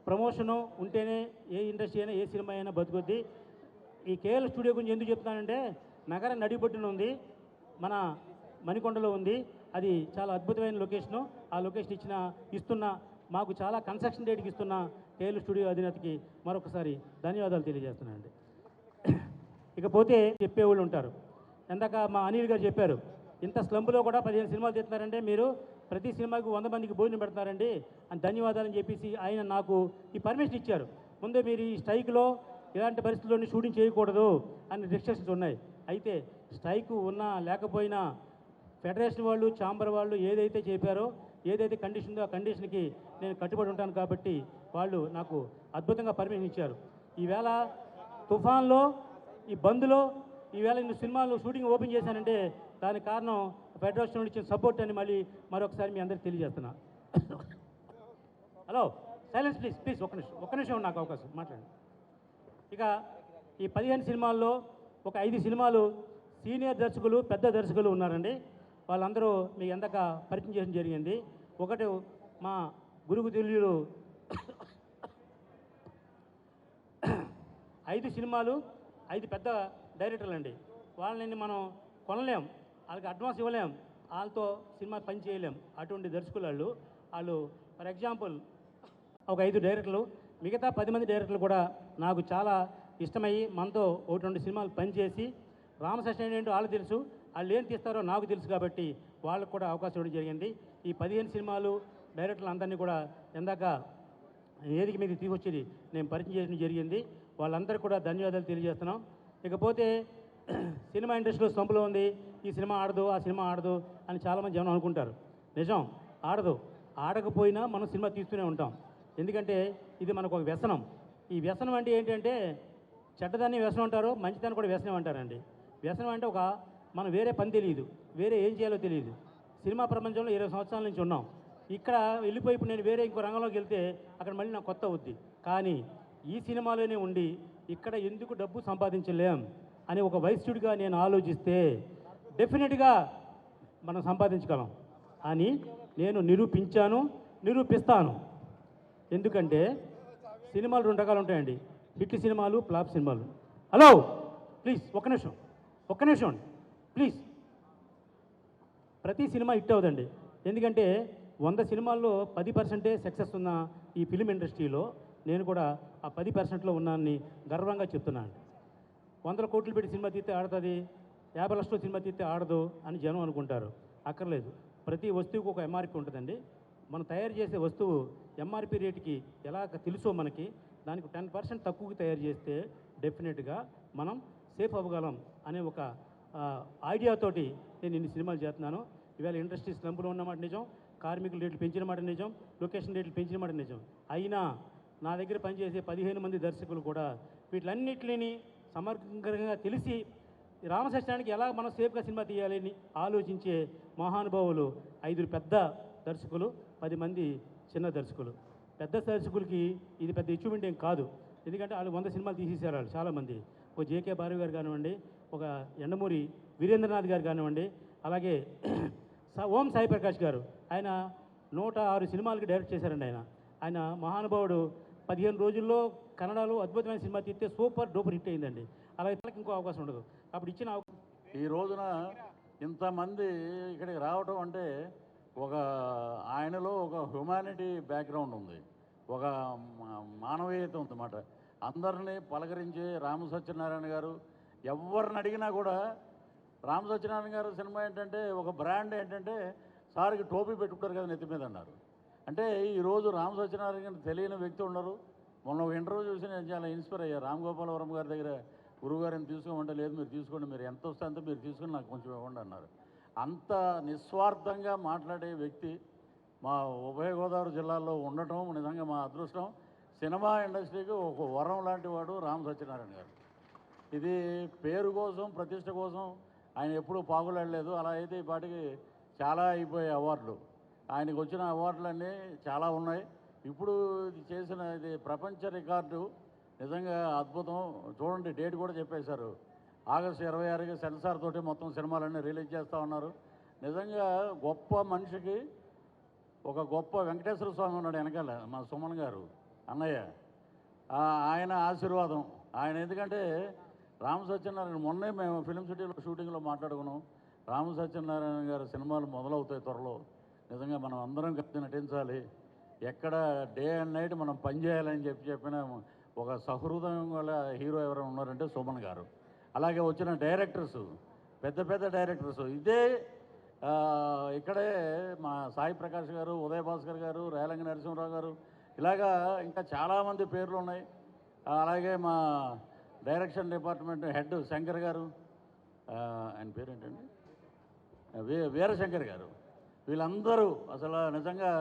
ప్రమోషను ఉంటేనే ఏ ఇండస్ట్రీ అయినా ఏ సినిమా అయినా బతుకుద్ది. ఈ కేఎల్ స్టూడియో గురించి ఎందుకు చెప్తానంటే నగర నడిబొడ్డున ఉంది, మన మణికొండలో ఉంది. అది చాలా అద్భుతమైన లొకేషను. ఆ లొకేషన్ ఇస్తున్న మాకు చాలా కన్స్ట్రక్షన్ రేట్కి ఇస్తున్న కేఎల్ స్టూడియో అధినేతకి మరొకసారి ధన్యవాదాలు తెలియజేస్తున్నానండి. ఇకపోతే చెప్పేవాళ్ళు ఉంటారు. ఇందాక మా అనిల్ గారు చెప్పారు, ఇంత స్లంపులో కూడా 15 సినిమాలు తీస్తున్నారంటే మీరు ప్రతి సినిమాకి 100 మందికి భోజనం పెడతారండి అని ధన్యవాదాలని చెప్పేసి ఆయన నాకు ఈ పర్మిషన్ ఇచ్చారు. ముందే మీరు ఈ స్ట్రైక్లో ఇలాంటి పరిస్థితుల్లోని షూటింగ్ చేయకూడదు అని రిస్ట్రిక్షన్స్ ఉన్నాయి. అయితే స్ట్రైక్ ఉన్నా లేకపోయినా ఫెడరేషన్ వాళ్ళు, ఛాంబర్ వాళ్ళు ఏదైతే చెప్పారో, ఏదైతే కండిషన్ ఉందో ఆ కండిషన్కి నేను కట్టుబడి ఉంటాను కాబట్టి వాళ్ళు నాకు అద్భుతంగా పర్మిషన్ ఇచ్చారు. ఈవేళ తుఫాన్లో ఈ బంద్లో ఈవేళ ఇన్ని సినిమాలు షూటింగ్ ఓపెన్ చేశానంటే దానికి కారణం ఫెడరేషన్ ఇచ్చిన సపోర్ట్ అని మరొకసారి మీ అందరికీ తెలియజేస్తున్నా. హలో, సైలెన్స్ ప్లీజ్ ప్లీజ్, ఒక్క నిమిషం నాకు అవకాశం మాట్లాడండి. ఇక ఈ 15 సినిమాల్లో ఒక 5 సినిమాలు సీనియర్ దర్శకులు, పెద్ద దర్శకులు ఉన్నారండి. వాళ్ళందరూ మీకు ఎందాక పరిచయం చేయడం జరిగింది. ఒకటి మా గురుగు తుల్యులు 5 సినిమాలు, 5 పెద్ద డైరెక్టర్లు అండి. వాళ్ళని మనం కొనలేం, వాళ్ళకి అడ్వాన్స్ ఇవ్వలేం, వాళ్ళతో సినిమా పని చేయలేం. అటువంటి దర్శకులు వాళ్ళు ఫర్ ఎగ్జాంపుల్ ఒక 5 డైరెక్టర్లు, మిగతా 10 మంది డైరెక్టర్లు కూడా నాకు చాలా ఇష్టమయ్యి మనతో 1-2 సినిమాలు పనిచేసి రామసత్యనారాయణ ఏంటో వాళ్ళు తెలుసు, వాళ్ళు ఏం తీస్తారో నాకు తెలుసు కాబట్టి వాళ్ళకు కూడా అవకాశం ఇవ్వడం జరిగింది. ఈ 15 సినిమాలు డైరెక్టర్లు అందరినీ కూడా ఎందాక వేదిక మీద తీసుకొచ్చేది నేను పరిచయం చేయడం జరిగింది. వాళ్ళందరికీ కూడా ధన్యవాదాలు తెలియజేస్తున్నాం. ఇకపోతే సినిమా ఇండస్ట్రీలో స్తంపులో ఉంది, ఈ సినిమా ఆడదు, ఆ సినిమా ఆడదు అని చాలామంది జనం అనుకుంటారు. నిజం, ఆడదు. ఆడకపోయినా మనం సినిమా తీస్తూనే ఉంటాం. ఎందుకంటే ఇది మనకు ఒక వ్యసనం. ఈ వ్యసనం అంటే ఏంటంటే చెడ్డదాన్ని వ్యసనం అంటారు, మంచిదాన్ని కూడా వ్యసనం అంటారండి. వ్యసనం అంటే మనం వేరే పని తెలియదు, వేరే ఏం చేయాలో తెలియదు. సినిమా ప్రపంచంలో 20 సంవత్సరాల నుంచి ఉన్నాం. ఇక్కడ వెళ్ళిపోయి ఇప్పుడు నేను వేరే ఇంకో రంగంలోకి వెళ్తే అక్కడ మళ్ళీ నాకు కొత్త అవుద్ది. కానీ ఈ సినిమాలోనే ఉండి ఇక్కడ ఎందుకు డబ్బు సంపాదించలేం అని ఒక వైశ్యుడిగా నేను ఆలోచిస్తే డెఫినెట్గా మనం సంపాదించగలం అని నేను నిరూపించాను, నిరూపిస్తాను. ఎందుకంటే సినిమాలు 2 రకాలు ఉంటాయండి, హిట్ సినిమాలు, ఫ్లాప్ సినిమాలు. హలో ప్లీజ్ ఒక్క నిమిషం ప్లీజ్. ప్రతి సినిమా హిట్ అవుదండి. ఎందుకంటే 100 సినిమాల్లో 10% సక్సెస్ ఉన్న ఈ ఫిలిం ఇండస్ట్రీలో నేను కూడా ఆ 10%లో ఉన్నానని గర్వంగా చెప్తున్నాను. 100 కోట్లు పెట్టి సినిమా తీస్తే ఆడుతుంది, 50 లక్షల సినిమా తీస్తే ఆడదు అని జనం అనుకుంటారు. అక్కర్లేదు. ప్రతి వస్తువుకు ఒక ఎంఆర్పి ఉంటుందండి. మనం తయారు చేసే వస్తువు ఎంఆర్పి రేటుకి ఎలా తెలుసో మనకి, దానికి 10% తక్కువకి తయారు చేస్తే డెఫినెట్గా మనం సేఫ్ అవ్వగలం అనే ఒక ఐడియాతోటి నేను ఇన్ని సినిమాలు చేస్తున్నాను. ఇవాళ ఇండస్ట్రీ స్లంపులో ఉన్నమాట నిజం, కార్మికుల రేట్లు పెంచిన మాట నిజం, లొకేషన్ రేట్లు పెంచిన మాట నిజం. అయినా నా దగ్గర పనిచేసే 15 మంది దర్శకులు కూడా వీటిలన్నిటిని సమగ్రంగా తెలిసి రామసత్యానికి ఎలా మనం సేఫ్గా సినిమా తీయాలని ఆలోచించే మహానుభావులు 5 పెద్ద దర్శకులు, 10 మంది చిన్న దర్శకులు. పెద్ద దర్శకులకి ఇది పెద్ద అచీవ్మెంట్ ఏం కాదు. ఎందుకంటే వాళ్ళు 100 సినిమాలు తీసేశారు. వాళ్ళు చాలామంది, ఒక జేకే భారవి గారు కానివ్వండి, ఒక ఎండమూరి వీరేంద్రనాథ్ గారు కానివ్వండి, అలాగే ఓం సాయి ప్రకాష్ గారు, ఆయన 106 సినిమాలకి డైరెక్ట్ చేశారండి. ఆయన మహానుభావుడు 15 రోజుల్లో కన్నడలో అద్భుతమైన సినిమా తీస్తే సూపర్ డూపర్ హిట్ అయిందండి. అలాగే ఇంకో అవకాశం ఉండదు. అప్పుడు ఇచ్చిన ఈ రోజున ఇంతమంది ఇక్కడికి రావటం అంటే ఒక ఆయనలో ఒక హ్యుమానిటీ బ్యాక్గ్రౌండ్ ఉంది, ఒక మానవీయత ఉందన్నమాట. అందరినీ పలకరించే రామసత్యనారాయణ గారు, ఎవరిని అడిగినా కూడా రామసత్యనారాయణ గారు సినిమా ఏంటంటే ఒక బ్రాండ్ ఏంటంటే సార్కి టోపీ పెట్టుకుంటారు కదా నెత్తి మీద అన్నారు. అంటే ఈరోజు రామసత్యనారాయణ గారిని తెలియని వ్యక్తి ఉండరు, మొన్న ఒక ఇంటర్వ్యూ చూసి నేను చాలా ఇన్స్పైర్ అయ్యా. రామ్ గోపాల్ వర్మ గారి దగ్గర గురువుగారిని తీసుకోమంటే లేదు మీరు తీసుకోండి, మీరు ఎంత వస్తే అంత మీరు తీసుకుని నాకు కొంచెం ఇవ్వండి అన్నారు. అంత నిస్వార్థంగా మాట్లాడే వ్యక్తి మా ఉభయ గోదావరి జిల్లాలో ఉండటం నిజంగా మా అదృష్టం. సినిమా ఇండస్ట్రీకి ఒక వరం లాంటి వాడు రామ్ సత్యనారాయణ గారు. ఇది పేరు కోసం ప్రతిష్ట కోసం ఆయన ఎప్పుడూ పాకులాడలేదు. అలా అయితే ఈ పాటికి చాలా అయిపోయాయి అవార్డులు. ఆయనకు వచ్చిన అవార్డులన్నీ చాలా ఉన్నాయి. ఇప్పుడు ఇది చేసిన ఇది ప్రపంచ రికార్డు నిజంగా అద్భుతం. చూడండి, డేట్ కూడా చెప్పేశారు. ఆగస్టు 26కి సెన్సార్ తోటి మొత్తం సినిమాలన్నీ రిలీజ్ చేస్తూ ఉన్నారు. నిజంగా గొప్ప మనిషికి ఒక గొప్ప వెంకటేశ్వర స్వామి ఉన్నాడు వెనకాల, మా సుమన్ గారు అన్నయ్య. ఆయన ఆశీర్వాదం ఆయన. ఎందుకంటే రామ్ సత్యనారాయణ మొన్నే మేము ఫిలిం సిటీలో షూటింగ్లో మాట్లాడుకున్నాం. రామ్ సత్యనారాయణ గారి సినిమాలు మొదలవుతాయి త్వరలో. నిజంగా మనం అందరం కలిసి నటించాలి, ఎక్కడ డే అండ్ నైట్ మనం పనిచేయాలని చెప్పిన ఒక సహృదయం గల హీరో ఎవరైనా ఉన్నారంటే సుమన్ గారు. అలాగే వచ్చిన డైరెక్టర్స్, పెద్ద పెద్ద డైరెక్టర్స్ ఇదే ఇక్కడే మా సాయి ప్రకాష్ గారు, ఉదయ్ భాస్కర్ గారు, రేలంగి నరసింహరావు గారు, ఇలాగా ఇంకా చాలామంది పేర్లు ఉన్నాయి. అలాగే మా డైరెక్షన్ డిపార్ట్మెంట్ హెడ్ శంకర్ గారు, ఆయన పేరేంటండి, వీరశంకర్ గారు, వీళ్ళందరూ అసలు నిజంగా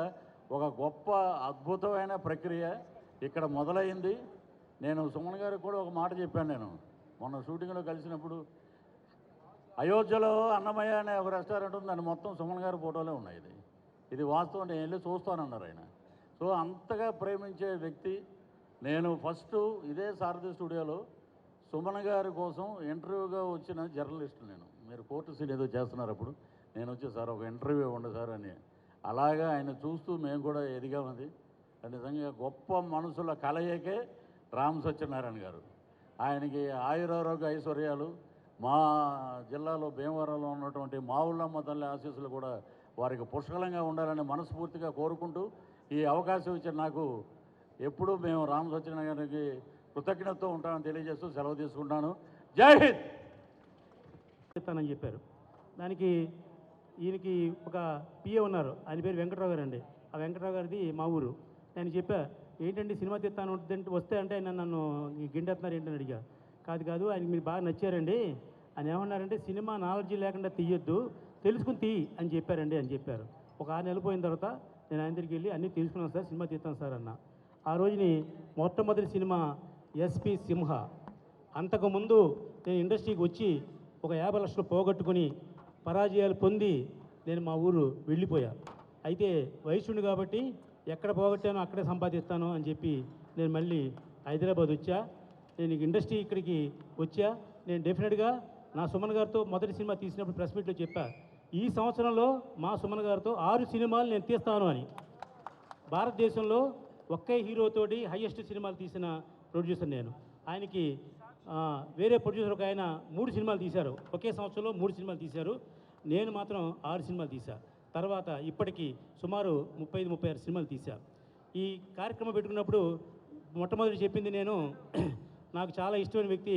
ఒక గొప్ప అద్భుతమైన ప్రక్రియ ఇక్కడ మొదలైంది. నేను సుమన్ గారికి కూడా ఒక మాట చెప్పాను. నేను మొన్న షూటింగ్లో కలిసినప్పుడు అయోధ్యలో అన్నమయ్య అనే ఒక రెస్టారెంట్ ఉంది, దాన్ని మొత్తం సుమన్ గారి ఫోటోలే ఉన్నాయి. ఇది వాస్తవం, నేను వెళ్ళి చూస్తానన్నారు ఆయన. సో అంతగా ప్రేమించే వ్యక్తి. నేను ఫస్ట్ ఇదే సారథి స్టూడియోలో సుమన్ గారి కోసం ఇంటర్వ్యూగా వచ్చిన జర్నలిస్ట్ నేను. మీరు కోర్టు సీన్ ఏదో చేస్తున్నారు అప్పుడు నేను వచ్చి సార్ ఒక ఇంటర్వ్యూ ఇవ్వండి సార్ అని. అలాగా ఆయన చూస్తూ మేము కూడా ఎదిగామది. నిజంగా గొప్ప మనుషుల కలయికే రామ్ సత్యనారాయణ గారు. ఆయనకి ఆయురారోగ్య ఐశ్వర్యాలు, మా జిల్లాలో భీమవరంలో ఉన్నటువంటి మా ఊళ్ళమ్మ తల్లి ఆశీస్సులు కూడా వారికి పుష్కలంగా ఉండాలని మనస్ఫూర్తిగా కోరుకుంటూ ఈ అవకాశం ఇచ్చిన నాకు ఎప్పుడూ మేము రామ్ సత్యనారాయణ గారికి కృతజ్ఞతతో ఉంటామని తెలియజేస్తూ సెలవు తీసుకుంటాను. జై హింద్ చెప్తానని చెప్పారు. దానికి ఈయనకి ఒక పిఏ ఉన్నారు, ఆయన పేరు వెంకటరావు గారు అండి. ఆ వెంకటరావు గారిది మా ఊరు. నేను చెప్పా, ఏంటండి సినిమా తీస్తాను వస్తే అంటే ఆయన నన్ను గిండెత్తున్నారు ఏంటని అడిగా. కాదు ఆయనకి మీరు బాగా నచ్చారండి. ఆయన ఏమన్నారంటే సినిమా నాలెడ్జీ లేకుండా తీయొద్దు, తెలుసుకుని తీయి అని చెప్పారండి అని చెప్పారు. ఒక 6 నెలలు పోయిన తర్వాత నేను ఆయన దగ్గరికి వెళ్ళి అన్నీ తెలుసుకున్నాను సార్, సినిమా తీస్తాను సార్ అన్న. ఆ రోజుని మొట్టమొదటి సినిమా ఎస్పి సింహ. అంతకుముందు నేను ఇండస్ట్రీకి వచ్చి ఒక 50 లక్షలు పోగొట్టుకుని పరాజయాలు పొంది నేను మా ఊరు వెళ్ళిపోయా. అయితే వయసుండు కాబట్టి ఎక్కడ పోగొట్టానో అక్కడే సంపాదిస్తాను అని చెప్పి నేను మళ్ళీ హైదరాబాద్ వచ్చా. నేను ఇండస్ట్రీ ఇక్కడికి వచ్చా. నేను డెఫినెట్గా నా సుమన్ గారితో మొదటి సినిమా తీసినప్పుడు ప్రెస్ మీట్లో చెప్పా, ఈ సంవత్సరంలో మా సుమన్ గారితో 6 సినిమాలు నేను తీస్తాను అని. భారతదేశంలో ఒకే హీరోతోటి హయ్యెస్ట్ సినిమాలు తీసిన ప్రొడ్యూసర్ నేను. ఆయనకి వేరే ప్రొడ్యూసర్ ఒక ఆయన 3 సినిమాలు తీశారు, ఒకే సంవత్సరంలో 3 సినిమాలు తీశారు. నేను మాత్రం 6 సినిమాలు తీశా. తర్వాత ఇప్పటికీ సుమారు 35-36 సినిమాలు తీశా. ఈ కార్యక్రమం పెట్టుకున్నప్పుడు మొట్టమొదటి చెప్పింది నేను, నాకు చాలా ఇష్టమైన వ్యక్తి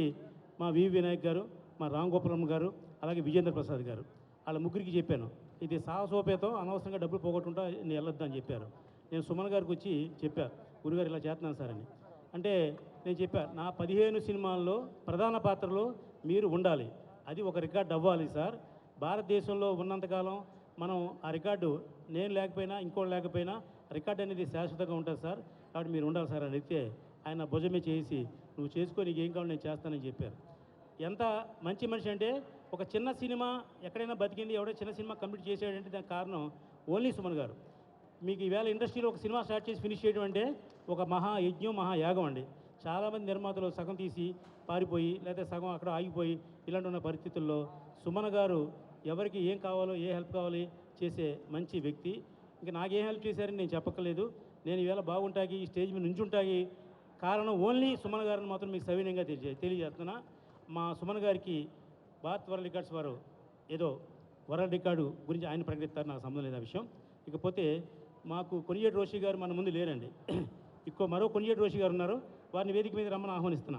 మా వి వినాయక్ గారు, మా రామ్ గోపాలమ్మ గారు, అలాగే విజేంద్ర ప్రసాద్ గారు. వాళ్ళ ముగ్గురికి చెప్పాను, ఇది సాహసోపేతం, అనవసరంగా డబ్బులు పోగొట్టుకుంటా నేను వెళ్ళొద్దు అని చెప్పారు. నేను సుమన్ గారికి వచ్చి చెప్పా, గురుగారు ఇలా చేస్తున్నాను సార్ అని. అంటే నేను చెప్పా, నా 15 సినిమాల్లో ప్రధాన పాత్రలో మీరు ఉండాలి, అది ఒక రికార్డు అవ్వాలి సార్. భారతదేశంలో ఉన్నంతకాలం మనం ఆ రికార్డు నేను లేకపోయినా ఇంకోటి లేకపోయినా రికార్డు అనేది శాశ్వతంగా ఉంటుంది సార్, కాబట్టి మీరు ఉండాలి సార్ అని అయితే ఆయన భుజమే చేసి నువ్వు చేసుకొని నీకు ఏం కావాలో నేను చేస్తానని చెప్పారు. ఎంత మంచి మనిషి అంటే, ఒక చిన్న సినిమా ఎక్కడైనా బతికింది, ఎవడో చిన్న సినిమా కంప్లీట్ చేసాడంటే దానికి కారణం ఓన్లీ సుమన్ గారు. మీకు ఈవేళ ఇండస్ట్రీలో ఒక సినిమా స్టార్ట్ చేసి ఫినిష్ చేయడం అంటే ఒక మహాయజ్ఞం, మహాయాగం అండి. చాలామంది నిర్మాతలు సగం తీసి పారిపోయి లేకపోతే సగం అక్కడ ఆగిపోయి ఇలాంటి ఉన్న పరిస్థితుల్లో సుమన్ గారు ఎవరికి ఏం కావాలో, ఏ హెల్ప్ కావాలి చేసే మంచి వ్యక్తి. ఇంకా నాకేం హెల్ప్ చేశారని నేను చెప్పక్కర్లేదు. నేను ఈవేళ బాగుంటాకి ఈ స్టేజ్ మీద నుంచుంటాకి కారణం ఓన్లీ సుమన్ గారిని మాత్రం మీకు సవినయంగా తెలియజేస్తున్నా. మా సుమన్ గారికి భారత్ వరల్డ్ రికార్డ్స్ వారు ఏదో వరల్డ్ రికార్డు గురించి ఆయన ప్రకటిస్తారు, నాకు సంబంధం లేదు ఆ విషయం. ఇకపోతే మాకు కొనియేటి రోషి గారు మన ముందు లేరండి. మరో కొనియేటి రోషి గారు ఉన్నారు, వారిని వేదిక మీద రమ్మని ఆహ్వానిస్తున్నా.